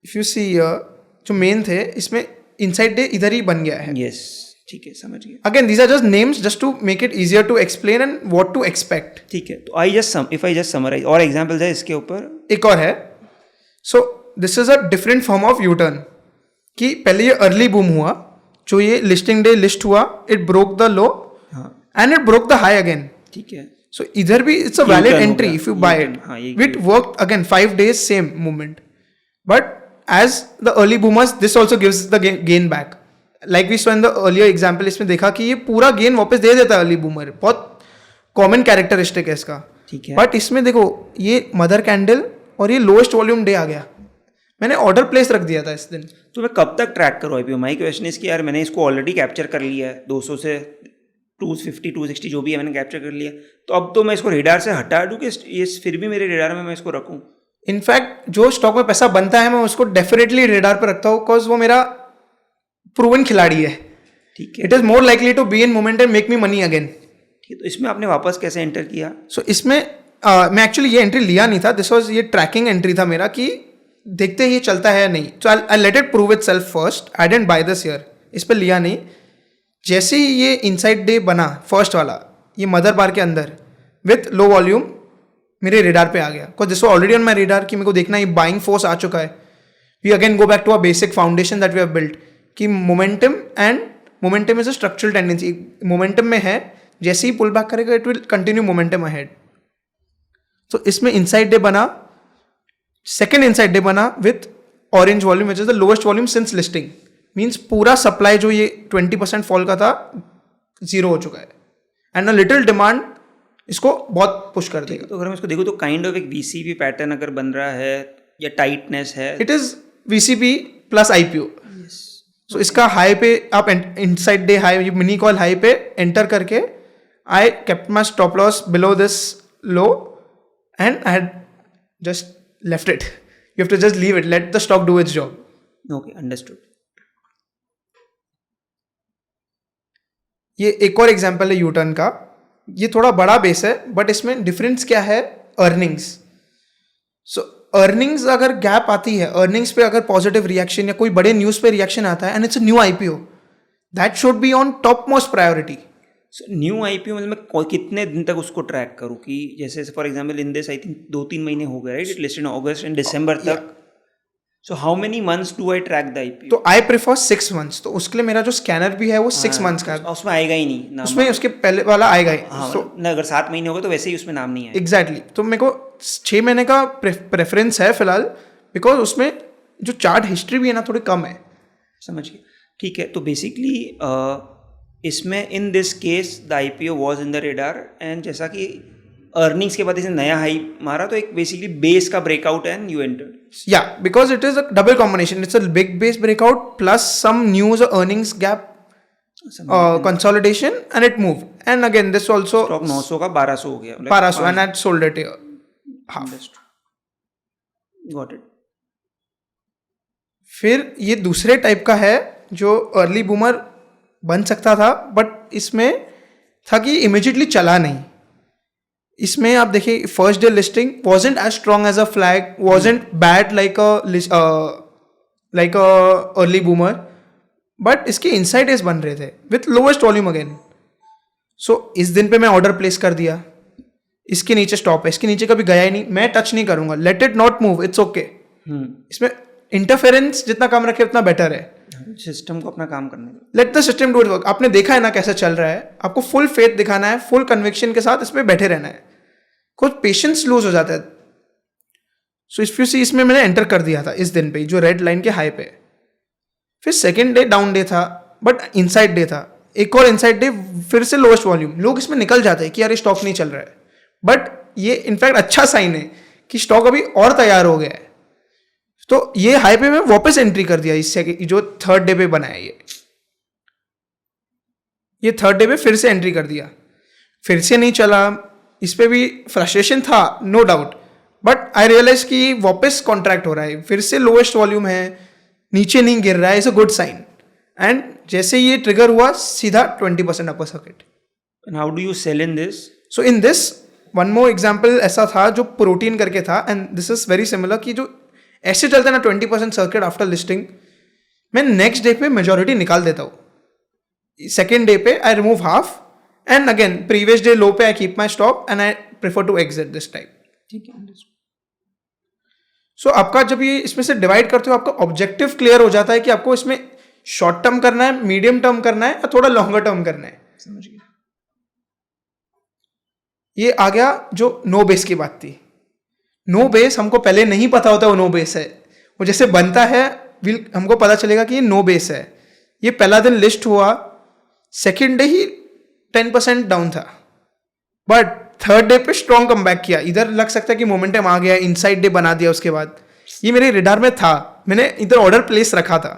इफ यू सी जो मेन थे इसमें इनसाइड डे इधर ही बन गया है. यस. ठीक है. समझ गया. Again these are just names just to make it easier to explain and what to expect. ठीक है. तो आई जस्ट समराइज और एग्जांपल्स है इसके ऊपर. एक और है. So this is a different form of U turn कि पहले ये अर्ली बूम हुआ, जो ये लिस्टिंग डे लिस्ट हुआ, it broke the low and it broke the high again. ठीक है. सो इधर भी it's a valid entry if you buy it. It worked again 5 days same movement. But as the early boomers this also gives the gain back. Like we saw in the earlier example, इसमें देखा कि ये पूरा गेन वापस दे देता है अर्ली बूमर. बहुत कॉमन कैरेक्टरिस्टिक है इसका. ठीक है. बट इसमें देखो ये मदर कैंडल और ये लोएस्ट वॉल्यूम डे आ गया. मैंने ऑर्डर प्लेस रख दिया था इस दिन. तो मैं कब तक ट्रैक करूँ आईपीओ? माई क्वेश्चन इज कि यार मैंने इसको ऑलरेडी कैप्चर कर लिया है 200 से 250 260 जो भी है मैंने कैप्चर कर लिया. तो अब तो मैं इसको रेडार से हटा दूँ कि ये फिर भी मेरे रेडार में मैं इसको रखूँ? इनफैक्ट जो स्टॉक में पैसा बनता है मैं उसको डेफिनेटली रेडार पर रखता हूँ, बिकॉज वो मेरा प्रूवन खिलाड़ी है. ठीक है. It is more likely to be in moment and make me money again. ठीक, तो इसमें आपने वापस कैसे एंटर किया? सो इसमें मैं एक्चुअली ये एंट्री लिया नहीं था. दिस वाज ये ट्रैकिंग एंट्री था मेरा कि देखते ही ये चलता है या नहीं. So I let it prove itself first. I didn't buy this year. इस पर लिया नहीं. जैसे ही ये इनसाइड डे बना फर्स्ट वाला, ये मदर बार के अंदर विथ लो वॉल्यूम मेरे रेडार पे आ गया. Because this was already on my radar कि मेरे को देखना ये बाइंग फोर्स आ चुका है. We again go back to a basic foundation that we have built कि momentum is a structural tendency. Momentum में है, जैसे ही पुल बैक करेगा it will continue momentum ahead. तो इसमें इनसाइड डे बना, सेकेंड इनसाइड डे बना with orange volume which is the lowest volume since listing. Means पूरा सप्लाई जो ये 20% फॉल का था जीरो हो चुका है. एंड अ लिटिल डिमांड इसको बहुत पुश कर देगा. तो अगर हम इसको देखो तो काइंड ऑफ एक वीसीपी पैटर्न अगर बन रहा है या टाइटनेस है, it is VCP plus IPO. So इसका हाई पे आप inside day high, mini coil high पे एंटर करके I kept my stop loss below this low and I had just left it. You have to just leave it, let the stock do its job. Okay, understood. ये एक और एग्जांपल है यूटर्न का. ये थोड़ा बड़ा बेस है बट इसमें डिफरेंस क्या है? अर्निंग्स. सो अर्निंग्स अगर गैप आती है, अर्निंग्स पे अगर पॉजिटिव रिएक्शन या कोई बड़े न्यूज़ पे रिएक्शन आता है and it's a new IPO, that should be on top most priority. New IPO मतलब मैं कितने दिन तक उसको ट्रैक करूँ कि जैसे for example in this I think 2-3 महीने हो गए, right? It listed August and December तक. So how many months do I track the IPO? तो आई प्रेफर 6 months. तो उसके लिए मेरा जो स्कैनर भी है वो 6 months का है. उसमें आएगा ही नहीं नाम. उसमें उसके पहले वाला आएगा ही. हाँ, ना अगर 7 महीने हो गए तो वैसे ही उसमें नाम नहीं आएगा. एग्जैक्टली. तो मेरे को 6 महीने का प्रेफरेंस है फिलहाल, बिकॉज उसमें जो चार्ट हिस्ट्री भी है ना थोड़ी कम है. समझ गया. ठीक है. तो बेसिकली इसमें इन this case the IPO was in the radar and जैसा कि अर्निंग्स के बाद इसे नया हाई मारा तो एक बेसिकली बेस का ब्रेकआउट एंड यू एंटर्ड. या because it is a double combination. It's a big base breakout plus some news earnings gap consolidation and it moved. And again this also stock 900 का 1200 हो गया. 1200 and I sold it here half. Got it. फिर ये दूसरे टाइप का है जो अर्ली बूमर बन सकता था बट इसमें था कि इमिजिएटली चला नहीं. इसमें आप देखिए first day listing wasn't as strong as a flag, wasn't bad like a early boomer, but इसके इनसाइड एज बन रहे थे विथ लोएस्ट वॉल्यूम अगेन. सो इस दिन पे मैं ऑर्डर प्लेस कर दिया. इसके नीचे स्टॉप है, इसके नीचे कभी गया ही नहीं, मैं टच नहीं करूंगा. Let it not move, it's okay. इसमें इंटरफेरेंस जितना कम रखे उतना बेटर है. सिस्टम को अपना काम करने दो. Let the system do it work. आपने देखा है ना कैसे चल रहा है, आपको फुल फेथ दिखाना है, फुल कन्विक्शन के साथ इस पर बैठे रहना है. कुछ पेशेंस लूज हो जाता है. सो इफ यू सी इसमें मैंने एंटर कर दिया था इस दिन पे जो रेड लाइन के हाई पे. फिर सेकेंड डे डाउन डे था बट इनसाइड डे था. एक और इनसाइड डे फिर से लोएस्ट वॉल्यूम. लोग इसमें निकल जाते हैं कि यार ये स्टॉक नहीं चल रहा है, बट ये इनफैक्ट अच्छा साइन है कि स्टॉक अभी और तैयार हो गया है. तो ये हाई पे मैं वापस एंट्री कर दिया इससे जो थर्ड डे पे बनाया. ये थर्ड डे पे फिर से एंट्री कर दिया. फिर से नहीं चला. इस पे भी फ्रस्ट्रेशन था no doubt, but I realise कि वापस कॉन्ट्रैक्ट हो रहा है. फिर से लोएस्ट वॉल्यूम है, नीचे नहीं गिर रहा है. Is a good sign. And जैसे ये ट्रिगर हुआ सीधा 20% upper circuit. And how do you sell in this? So in this one more example ऐसा था जो प्रोटीन करके था and this is very similar कि जो ऐसे चलता है ना 20% सर्किट आफ्टर लिस्टिंग, मैं नेक्स्ट डे पे मेजोरिटी निकाल देता हूँ. सेकेंड डे पे I remove half and again previous day लो पे I keep my stop and I prefer to exit this type. ठीक है. सो आपका जब ये इसमें से डिवाइड करते हो आपका ऑब्जेक्टिव क्लियर हो जाता है कि आपको इसमें शॉर्ट टर्म करना है, मीडियम टर्म करना है या थोड़ा लॉन्गर टर्म करना है. समझ गया. ये आ गया जो नो बेस की बात थी. नो बेस हमको पहले नहीं पता होता वो नो बेस है. वो जैसे बनता है हमको पता चलेगा कि ये नो बेस है. ये पहला दिन लिस्ट हुआ, सेकेंड डे ही 10% डाउन था बट थर्ड डे पे स्ट्रॉन्ग कम बैक किया. इधर लग सकता है कि मोमेंटम आ गया, इनसाइड डे बना दिया. उसके बाद ये मेरे रेडार में था, मैंने इधर ऑर्डर प्लेस रखा था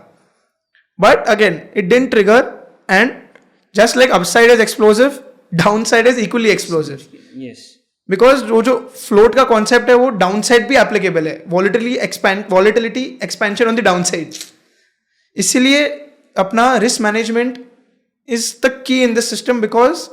but again it didn't trigger and just like upside is explosive, down side is equally explosive. Yes. Because वो जो फ्लोट का कॉन्सेप्ट है वो डाउन साइड भी एप्लीकेबल है, volatility expansion on the down side. इसीलिए अपना risk management is the key in this system, because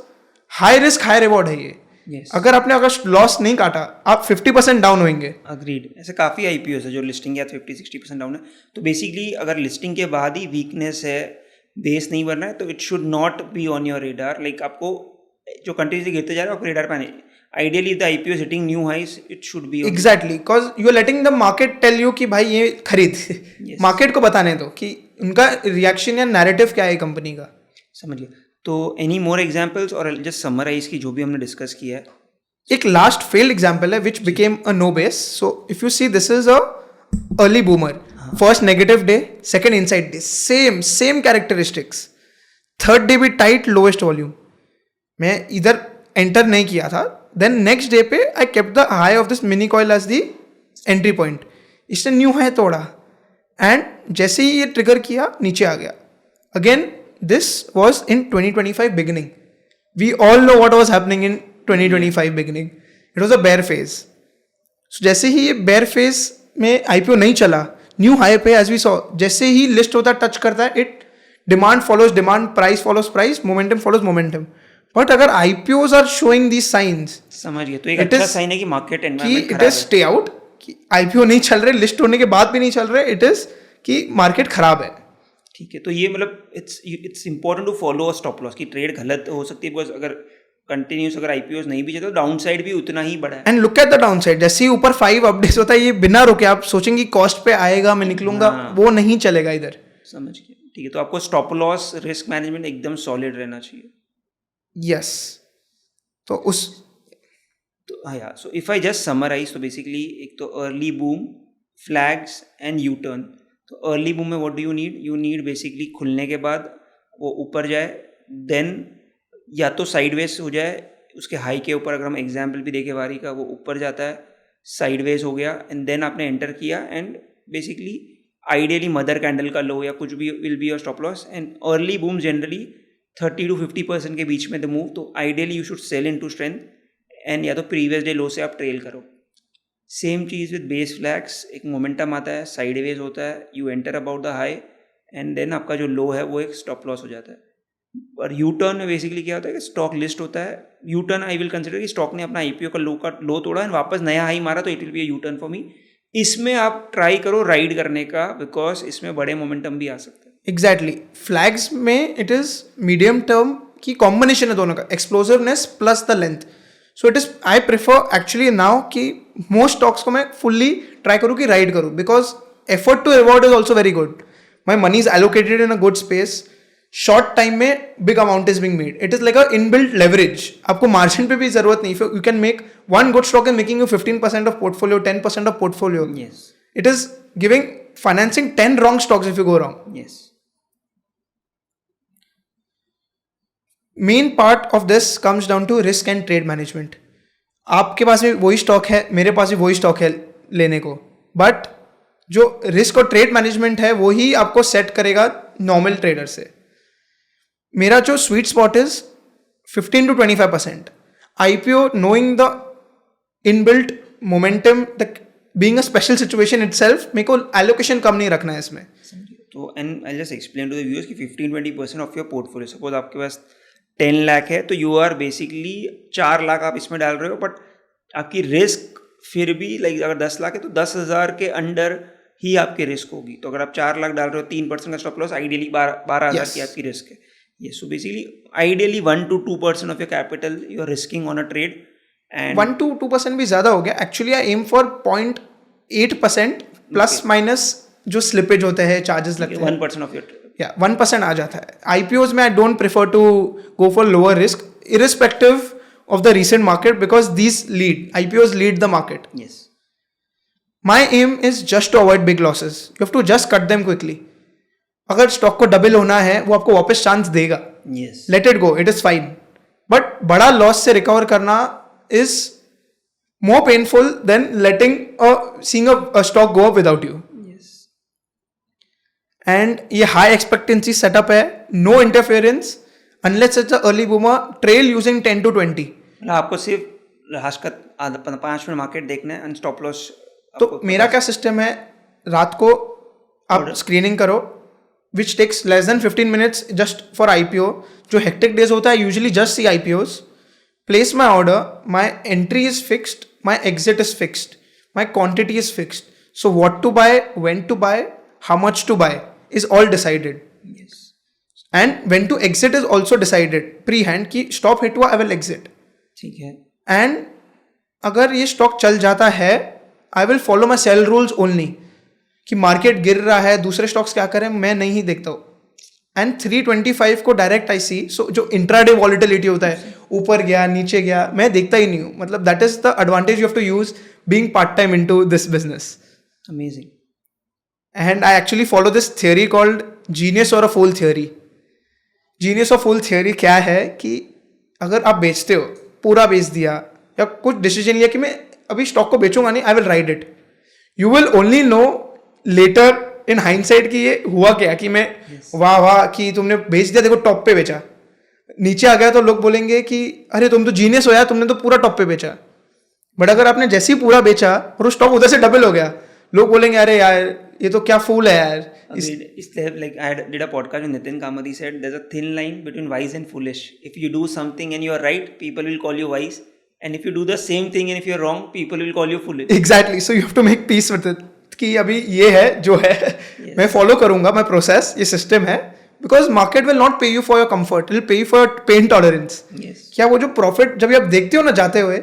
high risk high reward है ये. Yes. अगर लॉस नहीं काटा आप 50% डाउन होंगे. अग्रीड. ऐसे काफ़ी IPOs है जो लिस्टिंग या 50-60% डाउन है. तो बेसिकली अगर लिस्टिंग के बाद ही वीकनेस है, बेस नहीं बनना है, तो it should not be on your radar. Like आपको जो कंटिन्यूसली गिरते जा रहे हैं आपको रेडार पे आने. Ideally the IPO hitting new highs, it should be exactly, because you are letting the market tell you कि भाई ये खरीद. मार्केट को बताने दो कि उनका रिएक्शन या नैरेटिव क्या है कंपनी का. समझ लिया. तो एनी मोर एग्जांपल्स और जस्ट समराइज की जो भी हमने डिस्कस किया है. एक लास्ट फेल्ड एग्जाम्पल है which became a no base. So if you see this is a early boomer. First negative day, second inside day, same characteristics. Third day भी टाइट लोएस्ट वॉल्यूम. मैं इधर एंटर नहीं किया था. देन नेक्स्ट डे पे I kept the high of this mini coil as the entry point. इसने न्यू हाई तोड़ा एंड जैसे ही ये ट्रिगर किया नीचे आ गया. Again this was in 2025 beginning. We all know what was happening in 2025 beginning. It was a bear phase. So जैसे ही ये bear phase में IPO नहीं चला, new high पे as we saw, जैसे ही list होता टच करता है, it demand follows demand, price follows price, momentum follows momentum. But अगर IPOs are showing these signs, समझ गया. तो एक अच्छा साइन है कि मार्केट एनवायरनमेंट कि it is stay out, कि IPO नहीं चल रहे, लिस्ट होने के बाद भी नहीं चल रहे, it is कि मार्केट खराब है. ठीक है. तो ये मतलब it's important to follow a stop loss. की ट्रेड गलत हो सकती है बिकॉज अगर कंटिन्यूस अगर IPOs नहीं भी चलते तो डाउन साइड भी उतना ही बड़ा है. And look at the down side. जैसे ही ऊपर 5 अपडेट्स होता है ये बिना रुके आप सोचेंगे कॉस्ट पे आएगा मैं निकलूंगा, वो नहीं चलेगा इधर. समझ गया. ठीक है. तो आपको स्टॉप लॉस रिस्क मैनेजमेंट एकदम सॉलिड रहना चाहिए. यस. तो उस तो हाँ यार. So if I just summarise, तो बेसिकली एक तो early boom, flags and you turn. तो अर्ली बूम में what do you need? You need basically खुलने के बाद वो ऊपर जाए, देन या तो साइडवेज हो जाए उसके हाई के ऊपर. अगर हम एग्जाम्पल भी देखें वारी का, वो ऊपर जाता है, साइडवेज हो गया एंड देन आपने एंटर किया and basically ideally mother candle का लो या कुछ भी will be your stop loss. And early boom generally 30 to 50% के बीच में द मूव. तो ideally you should sell into strength and या तो प्रीवियस डे लो से आप ट्रेल करो. सेम चीज़ विद बेस फ्लैग्स. एक मोमेंटम आता है, साइडवेज होता है, you enter about the high and then आपका जो लो है वो एक स्टॉप लॉस हो जाता है. और यू टर्न में बेसिकली क्या होता है कि स्टॉक लिस्ट होता है. U turn I will consider कि स्टॉक ने अपना IPO का लो तोड़ा एंड वापस नया हाई मारा, तो it will be a U turn for me. इसमें आप ट्राई करो राइड करने का, बिकॉज इसमें बड़े मोमेंटम भी आ सकते हैं. एग्जैक्टली. फ्लैग्स में इट इज मीडियम टर्म की कॉम्बिनेशन है दोनों का, explosiveness plus the length. So it is I prefer actually now कि मोस्ट स्टॉक्स को मैं फुल्ली ट्राई करूँ कि राइड करूँ, because effort to reward is also very good. My money is allocated in a good space. Short time में big amount is being made. It is like a inbuilt leverage. आपको मार्जिन पे भी जरूरत नहीं. You can make one good stock in making you 15% of portfolio, 10% of portfolio. Yes. It is giving financing 10 wrong stocks if you go wrong. Yes. Main part of this comes down to risk and trade management. आपके पास भी वही स्टॉक है, मेरे पास भी वही स्टॉक है लेने को, बट जो रिस्क और ट्रेड मैनेजमेंट है वो ही आपको सेट करेगा नॉर्मल ट्रेडर से. मेरा जो sweet spot is 15 to 25%. IPO knowing the inbuilt momentum, the being a special situation itself, मेरे को allocation कम नहीं रखना है इसमें. तो and I just explain to the viewers कि 15-20% ऑफ योर पोर्टफोलियो, सपोज आपके पास 10 लाख है तो यू आर बेसिकली 4 लाख आप इसमें डाल रहे हो, बट आपकी रिस्क फिर भी लाइक अगर 10 लाख है तो 10,000 के अंडर ही आपकी रिस्क होगी. तो अगर आप 4 लाख डाल रहे हो 3% का स्टॉप लॉस, आइडियली 12,000 की आपकी रिस्क है. ये so basically ideally 1 to 2% of your capital you are risking on a trade. And 1 to 2% भी ज़्यादा हो गया. Actually I am for 0.8% plus minus जो स्लिपेज होते हैं, चार्जेस लगते हैं, 1% ऑफ योर ट्रेड. 1% आ जाता है. IPOs में I don't prefer to go for lower risk irrespective of the recent market, because these IPOs lead the market. Yes. My aim is just to avoid big losses. You have to just cut them quickly. अगर स्टॉक को डबल होना है वो आपको वापस चांस देगा. Yes. Let it go, it is fine. But बड़ा लॉस से रिकवर करना is more painful than seeing a stock go up without you. Yes. And ये high expectancy setup है, no interference unless it's a early boomer, trail using 10 to 20. मतलब आपको सिर्फ लास्ट का 5 मिनट मार्केट देखना है एंड स्टॉप लॉस। तो मेरा क्या सिस्टम है, रात को आप स्क्रीनिंग करो which takes less than 15 minutes just for IPO। जो हेक्टिक डेज होता है usually just see IPOs, place my order, my entry is fixed, my exit is fixed, my quantity is fixed. So what to buy, when to buy, how much to buy is all decided. Yes. And when to exit is also decided pre-hand कि stop hit हुआ I will exit. ठीक है। And अगर ये स्टॉक चल जाता है I will follow my sell rules only कि मार्केट गिर रहा है, दूसरे स्टॉक्स क्या करें मैं नहीं ही देखता हूँ। एंड 325 को डायरेक्ट आई सी, सो जो इंट्राडे वॉलिटिलिटी होता है, ऊपर गया नीचे गया, मैं देखता ही नहीं हूँ। मतलब that is the advantage you have to use being part time into this business. Amazing. And I actually follow this theory called genius or a fool theory. Genius और फूल थियोरी क्या है कि अगर आप बेचते हो, पूरा बेच दिया या कुछ डिसीजन लिया कि मैं अभी स्टॉक को बेचूंगा नहीं, I will ride it, you will only know later in hindsight कि ये हुआ क्या, कि मैं वाह वाह कि तुमने बेच दिया, देखो टॉप पे बेचा, नीचे आ गया तो लोग बोलेंगे कि अरे तुम तो जीनियस हो यार, तुमने तो पूरा टॉप पे बेचा। बट अगर आपने जैसे ही पूरा बेचा और वो स्टॉक उधर से डबल हो गया, लोग बोलेंगे अरे यार ये तो क्या फूल है यार। Like I did a podcast with Nitin Kamath. He said there's a thin line between wise and foolish. If you do something and you are right, people will call you wise, and if you do the same thing and if you're wrong, people will call you foolish. Exactly. So you have to make peace with it कि अभी ये है जो है, yes. मैं फॉलो करूंगा, मैं प्रोसेस, ये सिस्टम है, बिकॉज मार्केट विल नॉट पे you for your comfort, will pay you for your pain tolerance. क्या वो जो प्रॉफिट जब आप देखते हो ना जाते हुए,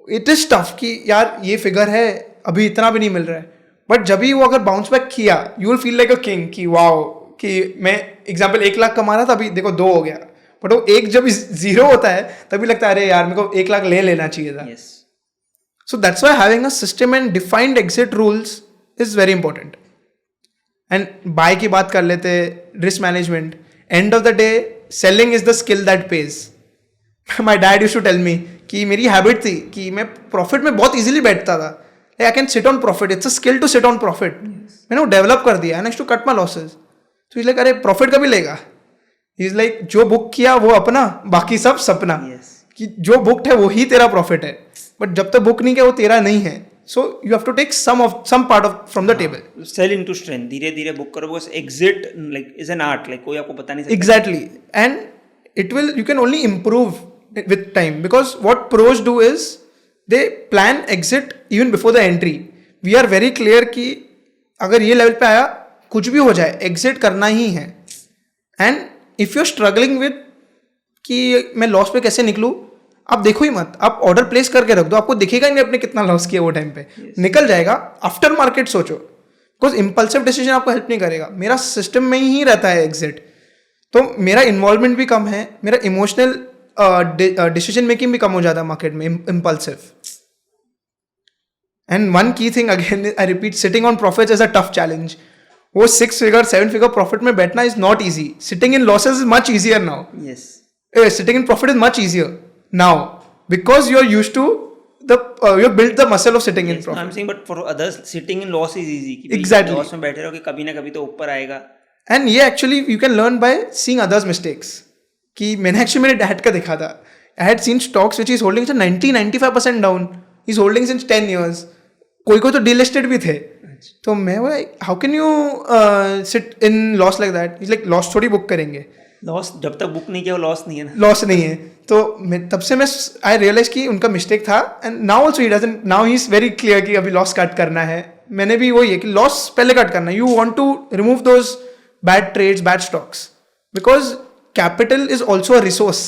इट इज टफ कि यार ये फिगर है अभी इतना भी नहीं मिल रहा है, बट जब भी वो अगर बाउंस बैक किया you will feel like a king कि वाओ, कि मैं एग्जाम्पल 1 लाख कमा रहा था, अभी देखो 2 हो गया। बट वो एक जब 0 होता है तभी लगता है अरे यार मेरे को 1 लाख ले लेना चाहिए था। yes. So that's why having a system and defined exit rules is very important. And buy की बात कर लेते, risk management. End of the day, selling is the skill that pays. My dad used to tell me कि मेरी हैबिट थी कि मैं प्रॉफिट में बहुत इजीली बैठता था। Like I can sit on profit. It's a skill to sit on profit. मैंने वो डेवलप कर दिया and I used to cut my losses. So he's like अरे प्रॉफिट कभी लेगा? He's like जो बुक किया वो अपना, बाकी सब सपना। कि जो बुकड है वो ही तेरा प्रॉफिट है, बट जब तक बुक नहीं किया वो तेरा नहीं है। So you have to take some part of from the table. Sell into strength. धीरे धीरे बुक करो, बस exit like is an art, like कोई आपको बता नहीं सकता। Exactly. And it will, you can only improve with time, because what pros do is they plan exit even before the entry. We are very clear कि अगर ये लेवल पे आया कुछ भी हो जाए एग्जिट करना ही है। And if you are struggling with कि मैं लॉस पे कैसे निकलूं, आप देखो ही मत, आप ऑर्डर प्लेस करके रख दो, आपको दिखेगा ही नहीं आपने कितना लॉस किया वो टाइम पे। निकल जाएगा, आफ्टर मार्केट सोचो, बिकॉज इम्पल्सिव डिसीजन आपको हेल्प नहीं करेगा। मेरा सिस्टम में ही रहता है एग्जिट, तो मेरा इन्वॉल्वमेंट भी कम है, मेरा इमोशनल डिसीजन मेकिंग भी कम हो जाता है मार्केट में, impulsive. And one key thing again I repeat, sitting on profits is a tough challenge. वो 6 फिगर 7 फिगर प्रॉफिट में बैठना is not easy. Sitting in losses is much easier now. Sitting in profit is much easier now because you're used to you've built the muscle of sitting in profit. I'm saying, but for others, sitting in loss is easy. Exactly. Loss में बैठे रहो कि कभी ना कभी तो ऊपर आएगा। And ये actually you can learn by seeing others' mistakes. कि मैंने actually मेरे dad का देखा था। I had seen stocks which he's holding 90-95% down. He's holding since 10 years. कोई तो delisted भी थे। तो मैं बोला how can you sit in loss like that? He's like loss थोड़ी book करेंगे। लॉस जब तक बुक नहीं किया वो लॉस नहीं है ना। लॉस नहीं है। तो तब से मैं आई रियलाइज कि उनका मिस्टेक था। And now also he doesn't, now he is very clear कि अभी लॉस कट करना है। मैंने भी वही है कि लॉस पहले कट करना है। You want to remove those bad trades, bad stocks, because capital is also a resource.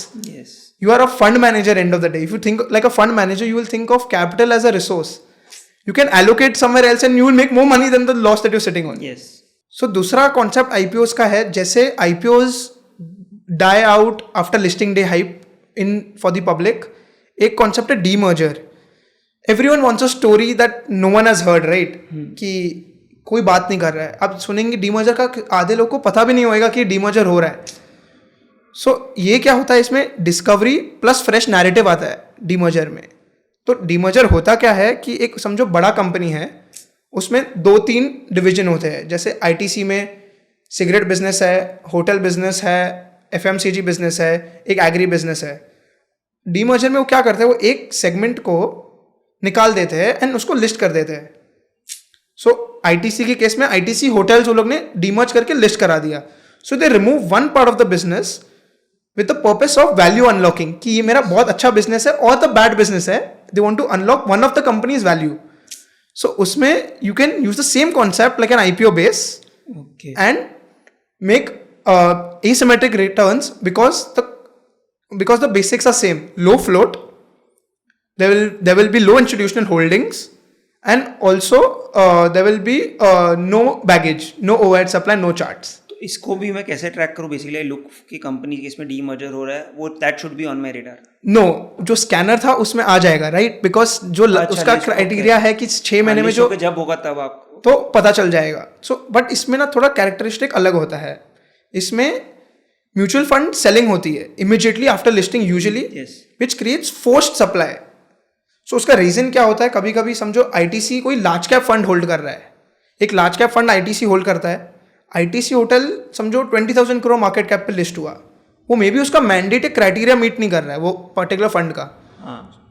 You are a fund manager end of the day. If you think like a fund manager, you will think of capital as a resource. You can allocate somewhere else and you will make more money than the loss that you sitting on. So दूसरा कॉन्सेप्ट आईपीओज का है। जैसे IPOs die out after listing day hype in for the public, एक concept है demerger. Everyone wants a story that no one has heard, right? कि कोई बात नहीं कर रहा है। अब सुनेंगे demerger का, आधे लोग को पता भी नहीं होएगा कि demerger हो रहा है। So ये क्या होता है, इसमें discovery plus fresh narrative आता है demerger में। तो demerger होता क्या है कि एक समझो बड़ा कंपनी है, उसमें 2-3 डिवीजन होते हैं। जैसे ITC में सिगरेट बिजनेस है, होटल बिजनेस है, FMCG बिजनेस है, एक एग्री बिजनेस है। डीमर्जर में वो क्या करते हैं, वो एक सेगमेंट को निकाल देते हैं एंड उसको लिस्ट कर देते हैं. सो आईटीसी के केस में आईटीसी होटल्स वो लोग ने डीमर्ज करके लिस्ट करा दिया. So they remove one part of the business with the purpose of value unlocking, कि ये मेरा बहुत अच्छा बिजनेस है और द बैड बिजनेस है, they want to unlock one of the companies value. So उसमें you can use the same concept like an IPO base and make asymmetric returns because the basics are same. Low float, there will be low institutional holdings, and also there will be no baggage, no overhead supply, no charts. तो इसको भी मैं कैसे ट्रैक करूँ? बेसिकली लुक की कंपनी के इसमें डीमर्जर हो रहा है, वो that should be on my radar. No, जो स्कैनर था उसमें आ जाएगा, राइट? बिकॉज जो उसका क्राइटेरिया है कि 6 महीने में जो जब होगा तब आपको तो पता चल जाएगा. सो बट इसमें ना थोड़ा कैरेक्टरिस्टिक अलग होता है. इसमें म्यूचुअल फंड सेलिंग होती है immediately after listing usually, which creates forced supply. So उसका रीजन क्या होता है? कभी कभी समझो आईटीसी कोई लार्ज कैप फंड होल्ड कर रहा है, एक large cap fund ITC hold करता है. आईटीसी होटल समझो 20,000 करोड़ मार्केट कैप पे लिस्ट हुआ, वो मे बी उसका मैंडेट क्राइटेरिया मीट नहीं कर रहा है वो पर्टिकुलर फंड का.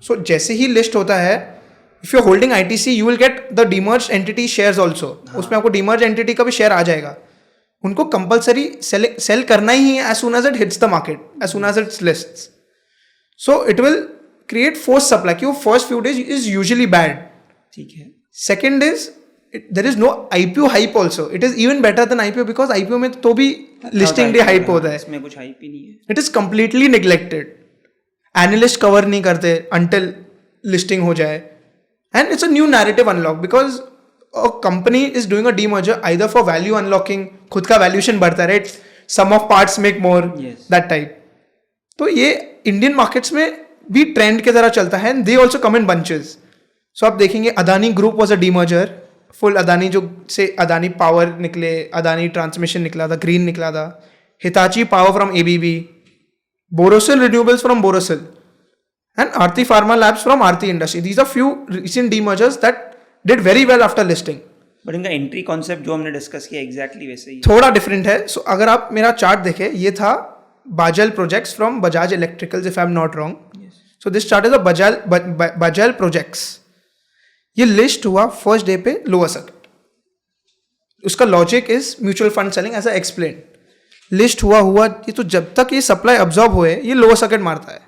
सो जैसे ही लिस्ट होता है, if you are holding ITC you will get the demerge entity shares also. उसमें आपको डीमर्ज एंटिटी का भी शेयर आ जाएगा. उनको कंपलसरी सेल करना ही है as soon as it hits the market, as soon as it's lists. So it will create force supply कि वो first few days is usually bad. ठीक है. Second is there is no IPO hype also. It is even better than IPO because IPO में तो भी लिस्टिंग डे हाइप होता है, इसमें कुछ हाइप ही नहीं है. It is completely neglected. Analyst cover नहीं करते अंटिल लिस्टिंग हो जाए. And it's a new narrative unlock because a company is doing a demerger either for value unlocking, खुद का वैल्यूएशन बढ़ता है, right? Some of parts make more, that type. तो ये इंडियन मार्केट्स में भी ट्रेंड की तरह चलता है. They also come in bunches. सो आप देखेंगे Adani group was a demerger, full Adani जो से अदानी पावर निकले, अदानी ट्रांसमिशन निकला था, ग्रीन निकला था, Hitachi power from ABB, Borosil renewables from Borosil, and Aarti pharma labs from Aarti industry. These are few recent demergers that did very well after listing. But इनका एंट्री कॉन्सेप्ट जो हमने डिस्कस किया एग्जैक्टली वैसे ही थोड़ा डिफरेंट है. सो अगर आप मेरा चार्ट देखें, ये था Bajel Projects from Bajaj Electricals if I am not wrong. So this chart is a Bajel Projects. ये लिस्ट हुआ फर्स्ट डे पे लोअर सर्किट. उसका logic is mutual fund selling as I explain. List हुआ ये तो जब तक ये सप्लाई अब्जॉर्ब हुए ये लोअर सर्किट मारता है.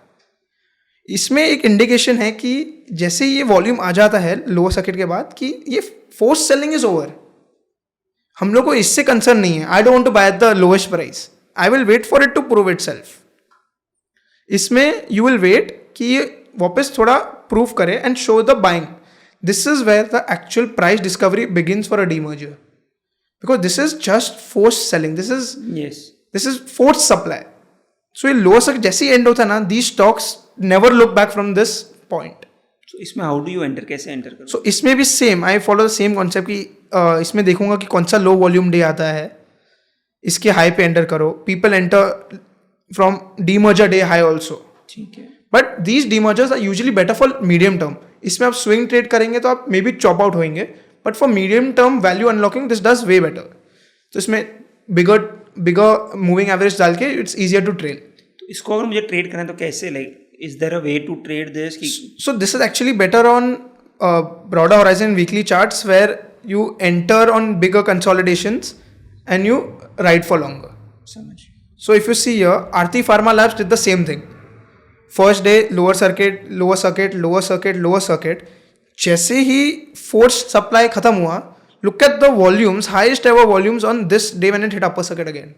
इसमें एक इंडिकेशन है कि जैसे ये वॉल्यूम आ जाता है लोअर सर्किट के बाद कि ये फोर्स सेलिंग इज ओवर. हम लोग को इससे कंसर्न नहीं है. I don't want to buy the lowest price, I will wait for it to prove itself. इसमें यू विल वेट कि ये वापस थोड़ा प्रूव करे and show the buying. This is where the actual price discovery begins for a demerger because this is just force selling, this is force supply. So ये लोअर सर्किट जैसे ही एंड होता है ना, these stocks never look back from this point. So इसमें how do you enter, कैसे एंटर करो? So इसमें भी same, I follow the same concept कि इसमें देखूंगा कि कौन सा लो वॉल्यूम डे आता है, इसके हाई पे एंटर करो. People enter from demerger day high also. ठीक है. But these demergers are usually better for medium term. इसमें आप स्विंग ट्रेड करेंगे तो आप मे बी चॉप आउट होंगे, but for medium term value unlocking this does way better. तो इसमें बिगर मूविंग एवरेज डाल के इट्स ईजियर टू ट्रेड. तो इसको अगर मुझे ट्रेड करना है तो कैसे, like is there a way to trade this? So this is actually better on broader horizon weekly charts where you enter on bigger consolidations and you ride for longer. So if you see here, Aarti Pharma Labs did the same thing. First day lower circuit, lower circuit, lower circuit, lower circuit. जैसे ही forced supply खत्म हुआ, look at the volumes, highest ever volumes on this day when it hit upper circuit again.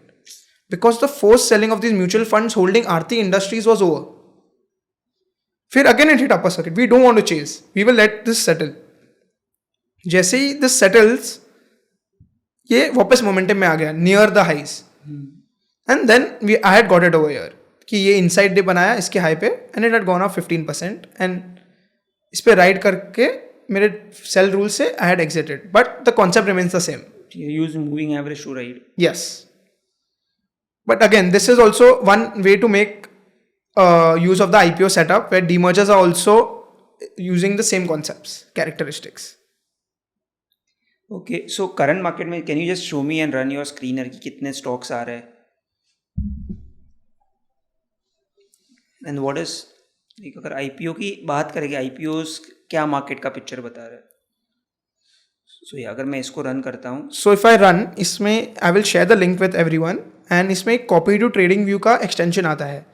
Because the forced selling of these mutual funds holding Aarti Industries was over. फिर again it hit upper circuit. We don't want to chase, we will let this settle. जैसे ही दिस सेटल्स ये वापस मोमेंटम में आ गया near the highs and then I had got it over here कि ये इनसाइड डे बनाया इसके हाई पे and it had gone up 15% and इस पे राइड करके मेरे सेल रूल से I had exited. But the concept remains the same. Use moving average to ride. Yes, but again this is also one way to make use of the IPO setup where demergers are also using the same concepts, characteristics. Okay, so current market में can you just show me and run your screener कि कितने stocks आ रहे हैं and what is एक अगर आईपीओ की बात करेंगे, आईपीओस क्या मार्केट का पिक्चर बता रहा है? सो अगर मैं इसको रन करता हूँ, सो इफ आई रन, इसमें I will share the link with everyone, and इसमें एक कॉपी टू ट्रेडिंग व्यू का एक्सटेंशन आता है.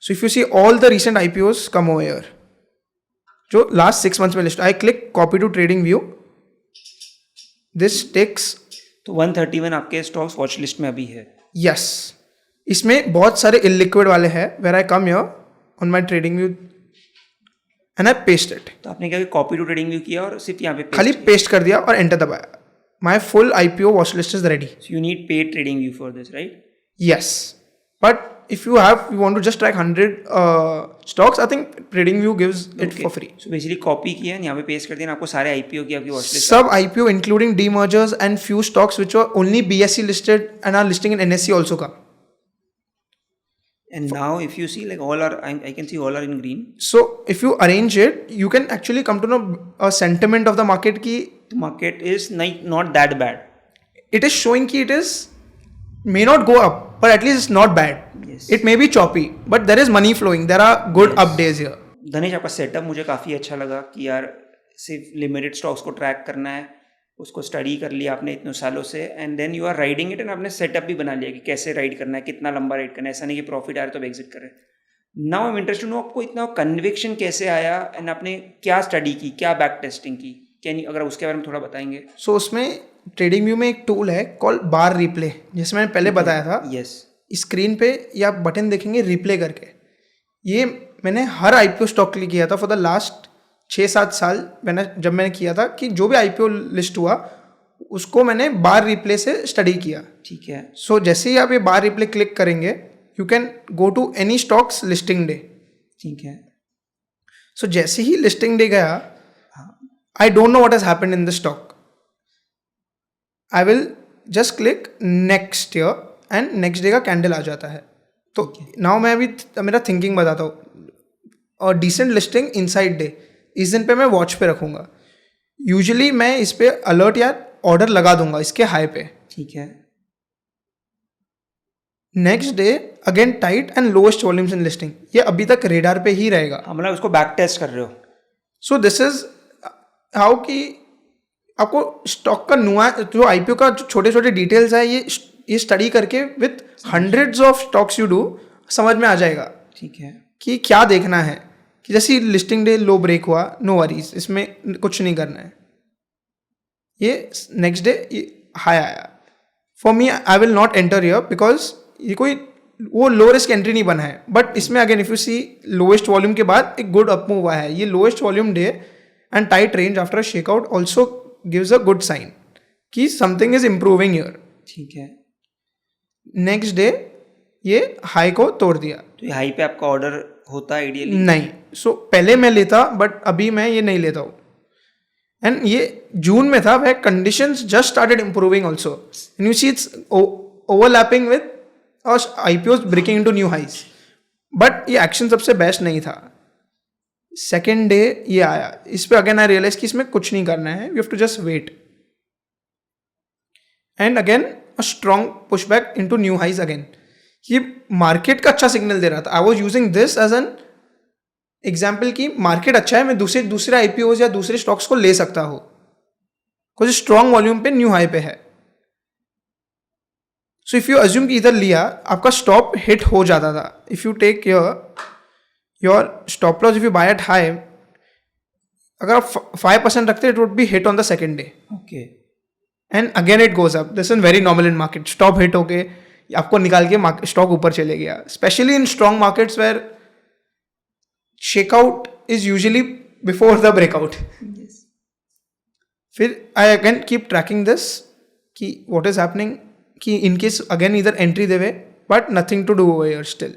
So if you see all the recent IPOs come over here, जो लास्ट 6 months में लिस्ट, I click copy to trading view, this takes. तो 131 आपके स्टॉक्स वॉच लिस्ट में अभी है. यस, इसमें बहुत सारे इलिक्विड वाले हैं. Where I come here on my trading view and I paste it. तो आपने क्या कॉपी टू ट्रेडिंग व्यू किया और सिर्फ यहाँ पे खाली पेस्ट कर दिया और एंटर दबाया. My full IPO watch list is ready. You need paid trading view for this, right? Yes, but if you want to just track 100 stocks, I think TradingView gives it for free. So basically copy किया यहाँ पे पेस्ट कर दिया, आपको सारे आईपीओ की आपकी watch list. Sub IPO including demergers and few stocks which were only BSE listed and are listing in NSE also come. And now if you see like all are, I can see all are in green. So if you arrange it, you can actually come to know a sentiment of the market ki The market is not that bad. it is showing ki it is may not go up, but at least it's not bad. Yes. It may be choppy, but there is money flowing. There are good up days here. धनेश, आपका सेटअप मुझे काफ़ी अच्छा लगा कि यार सिर्फ लिमिटेड स्टॉक्स को ट्रैक करना है, उसको स्टडी कर लिया आपने इतने सालों से, and then you are riding it, and आपने सेटअप भी बना लिया कि कैसे राइड करना है, कितना लंबा राइड करना है. ऐसा नहीं कि प्रॉफिट आ रहा है तो एग्जिट करें. Now I am interested no आपको इतना कन्विक्शन कैसे आया, एंड आपने क्या स्टडी की, क्या बैक टेस्टिंग की, कैन अगर उसके बारे में थोड़ा बताएंगे. सो उसमें ट्रेडिंग व्यू में एक टूल है कॉल बार रिप्ले, जिसे मैंने पहले बताया था. यस. स्क्रीन पे ये आप बटन देखेंगे रिप्ले करके. ये मैंने हर आईपीओ स्टॉक के लिए किया था फॉर द लास्ट 6-7 साल. जब मैंने किया था कि जो भी आईपीओ लिस्ट हुआ उसको मैंने बार रिप्ले से स्टडी किया. ठीक है. सो जैसे ही आप ये बार रिप्ले क्लिक करेंगे, you can go to any stocks listing day. ठीक है. सो जैसे ही लिस्टिंग डे गया, I don't know what has happened in the stock. I will just click next year and next day का कैंडल आ जाता है. तो नाउ मैं अभी मेरा थिंकिंग बताता हूँ. और डिसेंट लिस्टिंग इनसाइड डे, इस दिन पे मैं वॉच पे रखूँगा. यूजुअली मैं इस पे अलर्ट या ऑर्डर लगा दूंगा इसके हाई पे. ठीक है. Next day again tight and lowest volumes in listing. ये अभी तक रेडार पे ही रहेगा. मतलब उसको बैक टेस्ट कर रहे हो. सो दिस इज हाउ कि आपको स्टॉक का नुआ जो आईपीओ का जो छोटे छोटे डिटेल्स है, ये स्टडी करके with hundreds of stocks you do समझ में आ जाएगा. ठीक है. कि क्या देखना है. कि जैसे लिस्टिंग डे लो ब्रेक हुआ, नो वरीज, इसमें कुछ नहीं करना है. ये नेक्स्ट डे हाई आया, for me I will not enter here because ये कोई वो लो रिस्क एंट्री नहीं बना है. बट इसमें again if you see lowest volume के बाद एक गुड अप मूव हुआ है. ये lowest volume day and tight range after shakeout also gives a good sign कि समथिंग इज इम्प्रूविंग हियर. ठीक है. नेक्स्ट डे ये हाई को तोड़ दिया. तो ये हाई पे आपका ऑर्डर होता है आइडियली? नहीं. सो पहले मैं लेता, बट अभी मैं ये नहीं लेता हूँ. एंड ये जून में था, वह conditions just started improving also. And you see it's overlapping with IPOs breaking into new highs. But ये एक्शन सबसे बेस्ट नहीं था. सेकेंड डे ये आया, इस पे अगेन आई रियलाइज कि इसमें कुछ नहीं करना है, you have to just wait. And again a strong pushback into new highs again. ये मार्केट का अच्छा सिग्नल दे रहा था. I was using this as an example कि मार्केट अच्छा है, मैं दूसरे आईपीओ या दूसरे स्टॉक्स को ले सकता हूँ कुछ स्ट्रॉन्ग वॉल्यूम पे न्यू हाई पे है. सो इफ यू अज्यूम कि इधर लिया, आपका स्टॉप हिट हो जाता था. If you take your stop loss, if you buy at high, अगर आप 5% रखते it would be hit on the second day. Okay. And again it goes up. This is very normal in market. Stop hit होके आपको निकाल के स्टॉक ऊपर चले गया. Specially in strong markets where shakeout is usually before the breakout. फिर I again keep tracking this कि व्हाट इज हैपनिंग, कि इन केस अगेन इधर एंट्री देवे, but nothing to do over here still.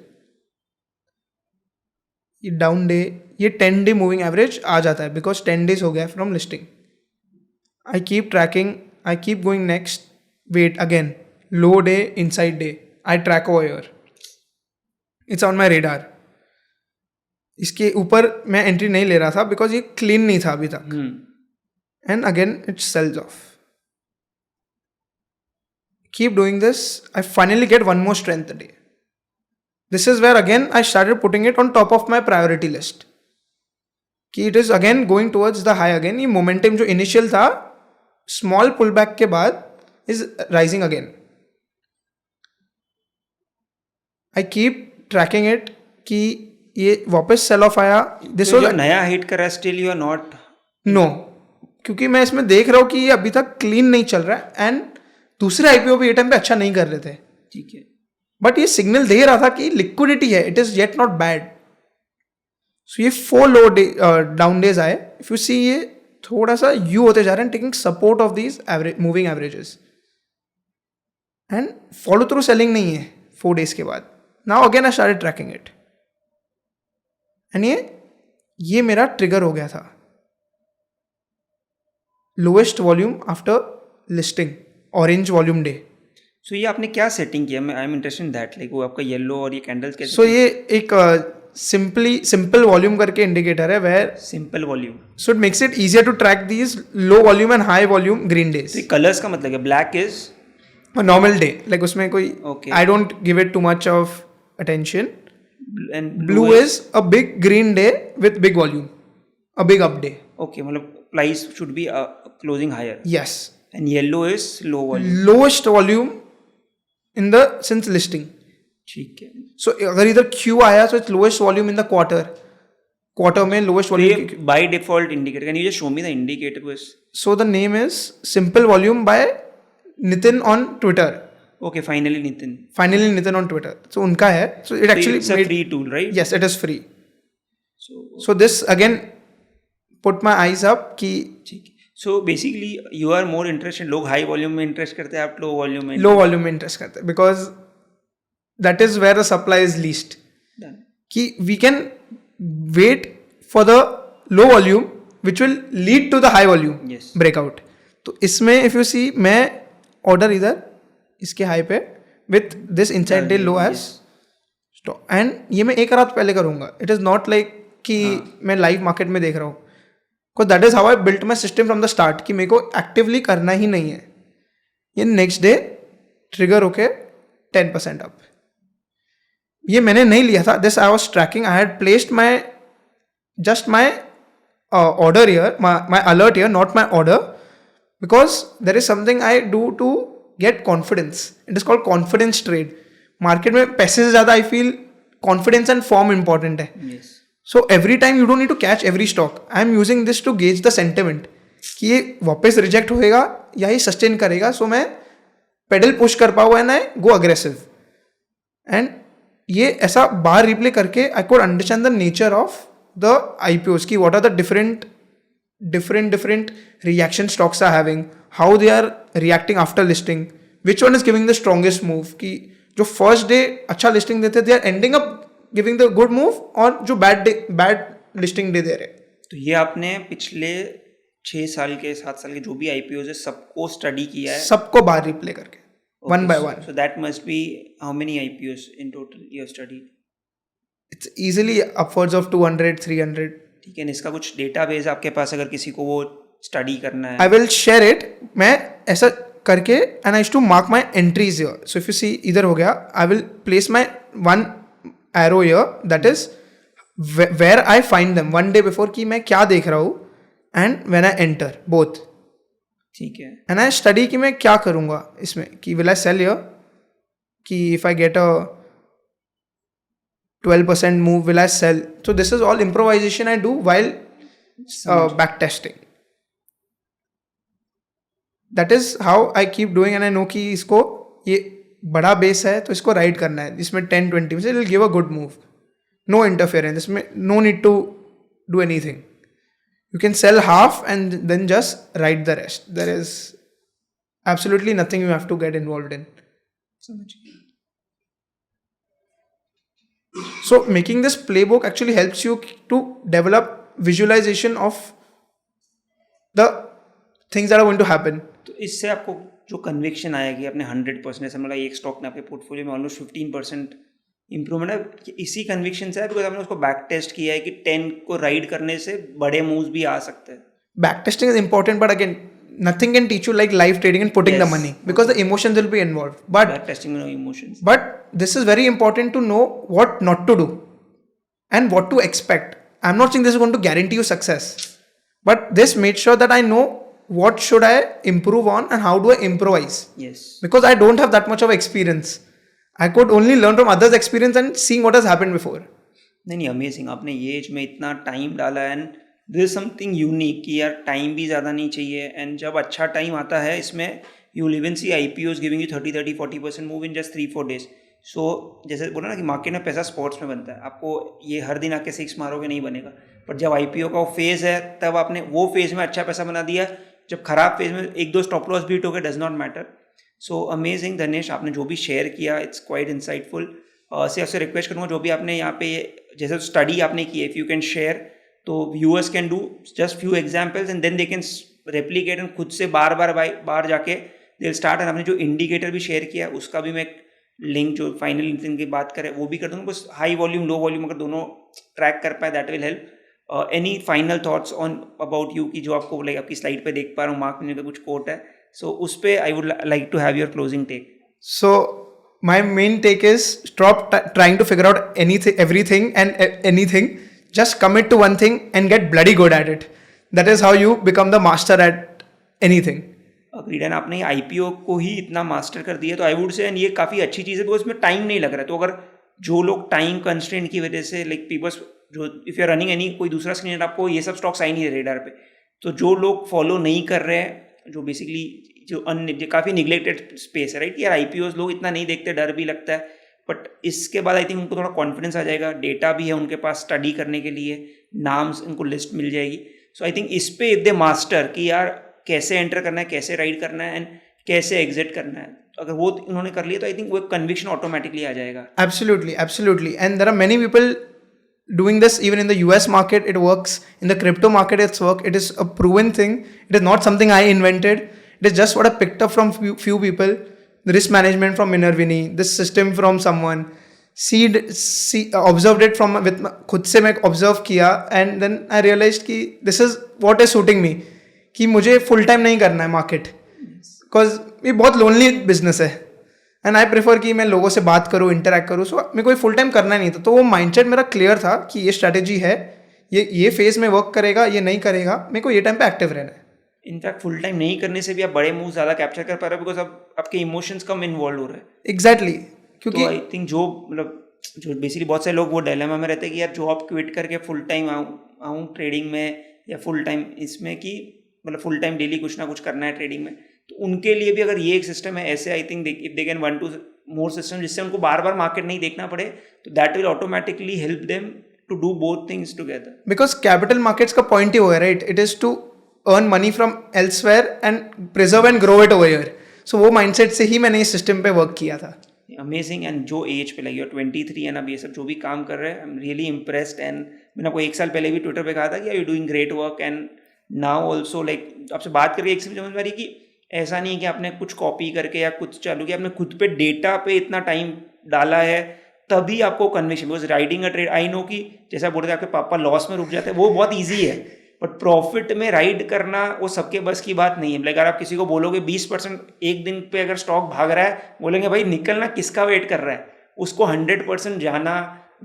ये डाउन डे, ये 10 डे मूविंग एवरेज आ जाता है बिकॉज 10 डेज हो गया from listing. I keep tracking, I keep going next, wait again low day inside day, I track over here, it's on my radar. इसके ऊपर मैं एंट्री नहीं ले रहा था बिकॉज ये क्लीन नहीं था अभी तक. And again it sells off. Keep doing this. I finally get one more strength day. this is where again I started putting it on top of my priority list. कि it is again going towards the high again. ये momentum जो initial था, small pullback के बाद is rising again. I keep tracking it कि ये वापस sell off आया. This तो was जो नया हिट कर रहा है still you are not no, क्योंकि मैं इसमें देख रहा हूँ कि ये अभी तक क्लीन नहीं चल रहा है एंड दूसरे आईपीओ भी ये टाइम पे अच्छा नहीं कर रहे थे. ठीक है. बट ये सिग्नल दे रहा था कि लिक्विडिटी है, it is yet not bad. So ये 4 लो डाउन डेज आए. इफ यू सी ये थोड़ा सा यू होते जा रहे हैं, taking support of these moving averages and follow through selling नहीं है 4 डेज के बाद. Now again I started tracking it and ये मेरा ट्रिगर हो गया था. Lowest volume after listing, orange volume day. So ये आपने क्या सेटिंग किया? आई am interested in that. Like वो आपका येलो और ये कैंडल्स कैसे? सो ये एक सिंपल वॉल्यूम करके इंडिकेटर है where simple volume. So it makes it easier to track these low volume and high volume green days. तो कलर्स का मतलब है black is normal day, like उसमें कोई Okay. I don't give it too much of attention. And blue is a big green day with big volume, a big up day. Okay, मतलब price should be closing higher. Yes, and yellow is low volume. Lowest volume in the sins listing. ठीक है. सो अगर इधर क्यू आया तो it's lowest volume in the quarter में लोएस्ट तो वॉल्यूम. ये by default indicator. Can you just show me the indicator बस? So the name is Simple Volume by Nitin on Twitter. Okay, finally Nitin. Finally Nitin on Twitter. So उनका है. So it actually it's a made, free tool, right? yes, it is free. So So this again put my eyes up कि ठीक है. So basically you are more interested. लोग हाई वॉल्यूम में इंटरेस्ट करते हैं, आप लो वॉल्यूम में. low volume में interest करते हैं because that is where the supply is least. Done. कि we can wait for the low volume which will lead to the high volume Yes. breakout. तो इसमें if you see मैं order इधर इसके हाई पे with this inside day low as stop and ये मैं एक रात पहले करूँगा. It is not like कि मैं लाइव मार्केट में देख रहा हूँ. Because that is how I built my system from the start कि मेरे को एक्टिवली करना ही नहीं है. ये नेक्स्ट डे ट्रिगर होके 10% अप. ये मैंने नहीं लिया था. This I was tracking. I had placed my just my order here, my alert here, not my order, because there is something I do to get confidence. It is called confidence trade. Market में पैसे से ज़्यादा I feel confidence and form important है. Yes. So every time you don't need to catch every stock. I am using this to gauge the sentiment कि ये वापस रिजेक्ट होएगा या ये सस्टेन करेगा. सो मैं पेडल पुश कर पाऊँ and I go aggressive. And ये ऐसा बार रिप्ले करके I could understand the nature of the IPOs की what are the different reaction stocks are having, how they are reacting after listing, which one is giving the strongest move. कि जो फर्स्ट डे अच्छा लिस्टिंग देते they are ending up giving the good move और जो बैड लिस्टिंग डे दे रहे. तो ये आपने पिछले 6 साल के 7 साल के जो भी IPOs है सबको स्टडी किया है? सबको बार रिप्ले करके one by one. So that must be how many IPOs in total you have studied? It's easily upwards of 200, 300. ठीक है. इसका कुछ डेटाबेस आपके पास अगर किसी को वो स्टडी करना है? I will share it. मैं ऐसा करके and I used to mark my entries here. So if you see इधर हो गया, I will place my one arrow here that is where I find them one day before कि मैं क्या देख रहा हूँ and when I enter both. ठीक है. And I study कि मैं क्या करूँगा इसमें कि will I sell here कि if I get a 12% move will I sell. So this is all improvisation I do while back testing. That is how I keep doing and I know कि इसको ये बड़ा बेस है तो इसको राइड करना है. इसमें 10-20 में से will give a good move. No interference. इसमें no need to do anything. You can sell half and then just ride the rest. There is absolutely nothing you have to get involved in. समझ गया. So making this playbook actually helps you to develop visualization of the things that are going to happen. तो इससे आपको जो कन्विक्शन आएगी अपने 100%, ऐसा मतलब एक स्टॉक ने आपके पोर्टफोलियो में ऑलमोस्ट 15% इंप्रूवमेंट है, इसी कन्विक्शन से है बिकॉज आपने उसको बैक टेस्ट किया है कि 10 को राइड करने से बड़े मूव्स भी आ सकते हैं. Back testing is important, but again, nothing can teach you like live trading and putting the Yes. money, because the emotions will be involved. But Testing your emotions. this is very important to know what not to do and what to expect. I'm not saying this is going to guarantee you success, but this made sure that I know what should I improve on and how do I improvise, Yes. because I don't have that much of experience. I could only learn from others' experience and seeing what has happened before. नहीं अमेजिंग, आपने ये एज में इतना टाइम डाला and this is something unique कि यार टाइम भी ज़्यादा नहीं चाहिए एंड जब अच्छा टाइम आता है इसमें you live in see IPOs giving you 30-40% move in just 3-4 days. सो जैसे बोला ना कि मार्केट में पैसा स्पॉट्स में बनता है, आपको ये हर दिन आके 6 मारोगे नहीं बनेगा, पर जब IPO का वो फेज़ है तब आपने वो फेज़ में अच्छा पैसा बना दिया, जब खराब फेज़ में 1-2 स्टॉप लॉस बीट हो गए, does not matter. So amazing Dhanesh, आपने जो भी शेयर किया इट्स क्वाइट इंसाइटफुल. से आपसे रिक्वेस्ट करूँगा जो भी आपने यहाँ पे जैसे स्टडी आपने की है, इफ़ यू कैन शेयर तो viewers can do just few examples and then they can replicate and खुद से बार जाके दे स्टार्ट. एंड आपने जो इंडिकेटर भी शेयर किया उसका भी मैं लिंक जो फाइनल लिंक की बात करें वो भी कर दूँगा. बस हाई वॉल्यूम लो वॉल्यूम अगर दोनों ट्रैक कर पाए that will help. Any final thoughts on about you कि जो आपको लाइक आपकी स्लाइड पे देख पा रहा हूँ मार्क मिनर का कुछ कोट है, सो उस पर I would like to have your closing take. So my main take is stop trying to figure out anything, everything and anything. Just commit to one thing and get bloody good at it. That is how you become the master at anything. Agreed. And आपने IPO को ही इतना मास्टर कर दिया तो आई वुड से एंड ये काफ़ी अच्छी चीज़ है बिकॉज इसमें टाइम नहीं लग रहा है. तो अगर जो लोग टाइम कंस्ट्रेंट की वजह से लाइक पीपल्स जो if you are running any कोई दूसरा स्क्रीन आपको ये सब स्टॉक्स आई नहीं रहे रेडार पे, तो जो लोग फॉलो नहीं कर रहे हैं जो बेसिकली जो काफ़ी निगलेक्टेड स्पेस है राइट, यार IPOs लोग इतना नहीं देखते, डर भी लगता है, बट इसके बाद आई थिंक उनको थोड़ा कॉन्फिडेंस आ जाएगा, डेटा भी है उनके पास स्टडी करने के लिए, नाम्स उनको लिस्ट मिल जाएगी. सो आई थिंक इस पे इफ दे मास्टर कि यार कैसे एंटर करना है, कैसे राइड करना है एंड कैसे एग्जिट करना है, अगर वो उन्होंने कर लिया तो आई थिंक वो कन्विक्शन ऑटोमेटिकली आ जाएगा. Absolutely. And there are many people doing this even in the US market. It works. In the crypto market, it's work. It is a proven thing. It is not something I invented. It is just what I picked up from few people. The risk management from Minervini, this system from someone. Observed it from with खुद से मैं observe किया and then I realized कि this is what is suiting me. कि मुझे full time नहीं करना है market. Because ये बहुत lonely business है. एंड आई प्रेफर कि मैं लोगों से बात करूँ, इंटरेक्ट करूँ. सो मेरे को फुल टाइम करना नहीं था. तो वो माइंडसेट मेरा क्लियर था कि ये स्ट्रैटेजी है, ये फेज में वर्क करेगा, ये नहीं करेगा, मेरे को ये टाइम पे एक्टिव रहना है. इनफैक्ट फुल टाइम नहीं करने से भी आप बड़े मूव ज़्यादा कैप्चर कर पा रहे हो बिकॉज अब आपके इमोशंस कम इन्वॉल्व हो रहे हैं. एग्जैक्टली. क्योंकि तो आई थिंक जो मतलब जो बेसिकली बहुत सारे लोग वो डायलेमा में रहते हैं कि यार जॉब क्विट करके फुल टाइम आऊँ ट्रेडिंग में या फुल टाइम इसमें कि मतलब फुल टाइम डेली कुछ ना कुछ करना है ट्रेडिंग में. तो उनके लिए भी अगर ये एक सिस्टम है ऐसे I think if they can 1-2 more system जिससे उनको बार बार मार्केट नहीं देखना पड़े तो that will automatically help them to do both things together. Because capital markets का पॉइंट ही वो है right, it is to earn money from elsewhere and preserve and grow it over here. So वो माइंडसेट से ही मैंने इस सिस्टम पे वर्क किया था. अमेजिंग. एंड जो एज पे लगी और 23 एंड अब ये सब जो भी काम कर रहे हैं I am really impressed. And मैंने आपको 1 साल पहले भी ट्विटर पे कहा था कि you doing great work and now also like आपसे बात करके एक समझ में आ रही कि ऐसा नहीं है कि आपने कुछ कॉपी करके या कुछ चालू किया, आपने खुद पे डेटा पे इतना टाइम डाला है तभी आपको conviction. Because riding a trade I know कि जैसा बोल रहे थे आपके पापा लॉस में रुक जाते हैं वो बहुत ईजी है, बट प्रॉफिट में राइड करना वो सबके बस की बात नहीं है. अगर आप किसी को बोलोगे 20% एक दिन पे अगर स्टॉक भाग रहा है बोलेंगे भाई निकलना किसका वेट कर रहा है, उसको 100% जाना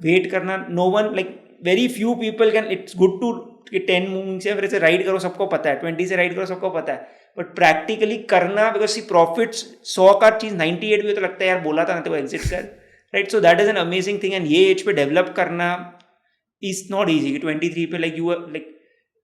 वेट करना. No one like very few people can. It's good to कि 10 मूविंग से फिर से राइड करो सबको पता है, 20 से राइड करो सबको पता है, बट प्रैक्टिकली करना बिकॉज सी प्रॉफिट्स 100 का चीज़ 98 भी तो लगता है यार बोला था ना तो वो एग्जिट कर right. So that is an amazing thing. And ये एज पे डेवलप करना इज नॉट ईजी कि 23 पे like you like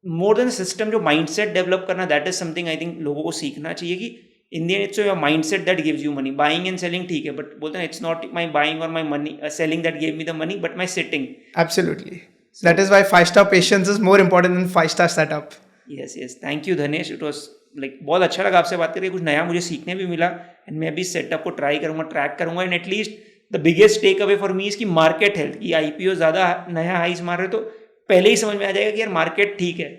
more than system जो माइंडसेट डेवलप करना that is something I think लोगों को सीखना चाहिए कि in the end it's your mindset that gives you money. Buying and selling ठीक है बट बोलते हैं इट्स नॉट माई बाइंग और my money selling that give me the money but my sitting. Absolutely. That is why 5-star patience is more important than 5-star setup. Yes. Thank you Dhanesh. It was like बहुत अच्छा लगा आपसे बात करके, कुछ नया मुझे सीखने भी मिला एंड मैं भी सेटअप को ट्राई करूँगा, ट्रैक करूँगा. And at least the biggest take away for me is की मार्केट हेल्थ की IPO ज़्यादा नया हाइज मार रहे तो पहले ही समझ में आ जाएगा कि यार मार्केट ठीक है.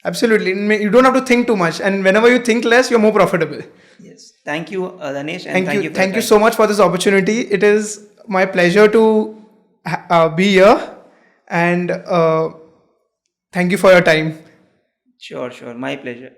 Absolutely. You don't have to think too much, and whenever you think less, you're more profitable. Yes. Thank you, Dhanesh, and thank you. Thank you so much for this opportunity. It is my pleasure to be here, and thank you for your time. Sure. My pleasure.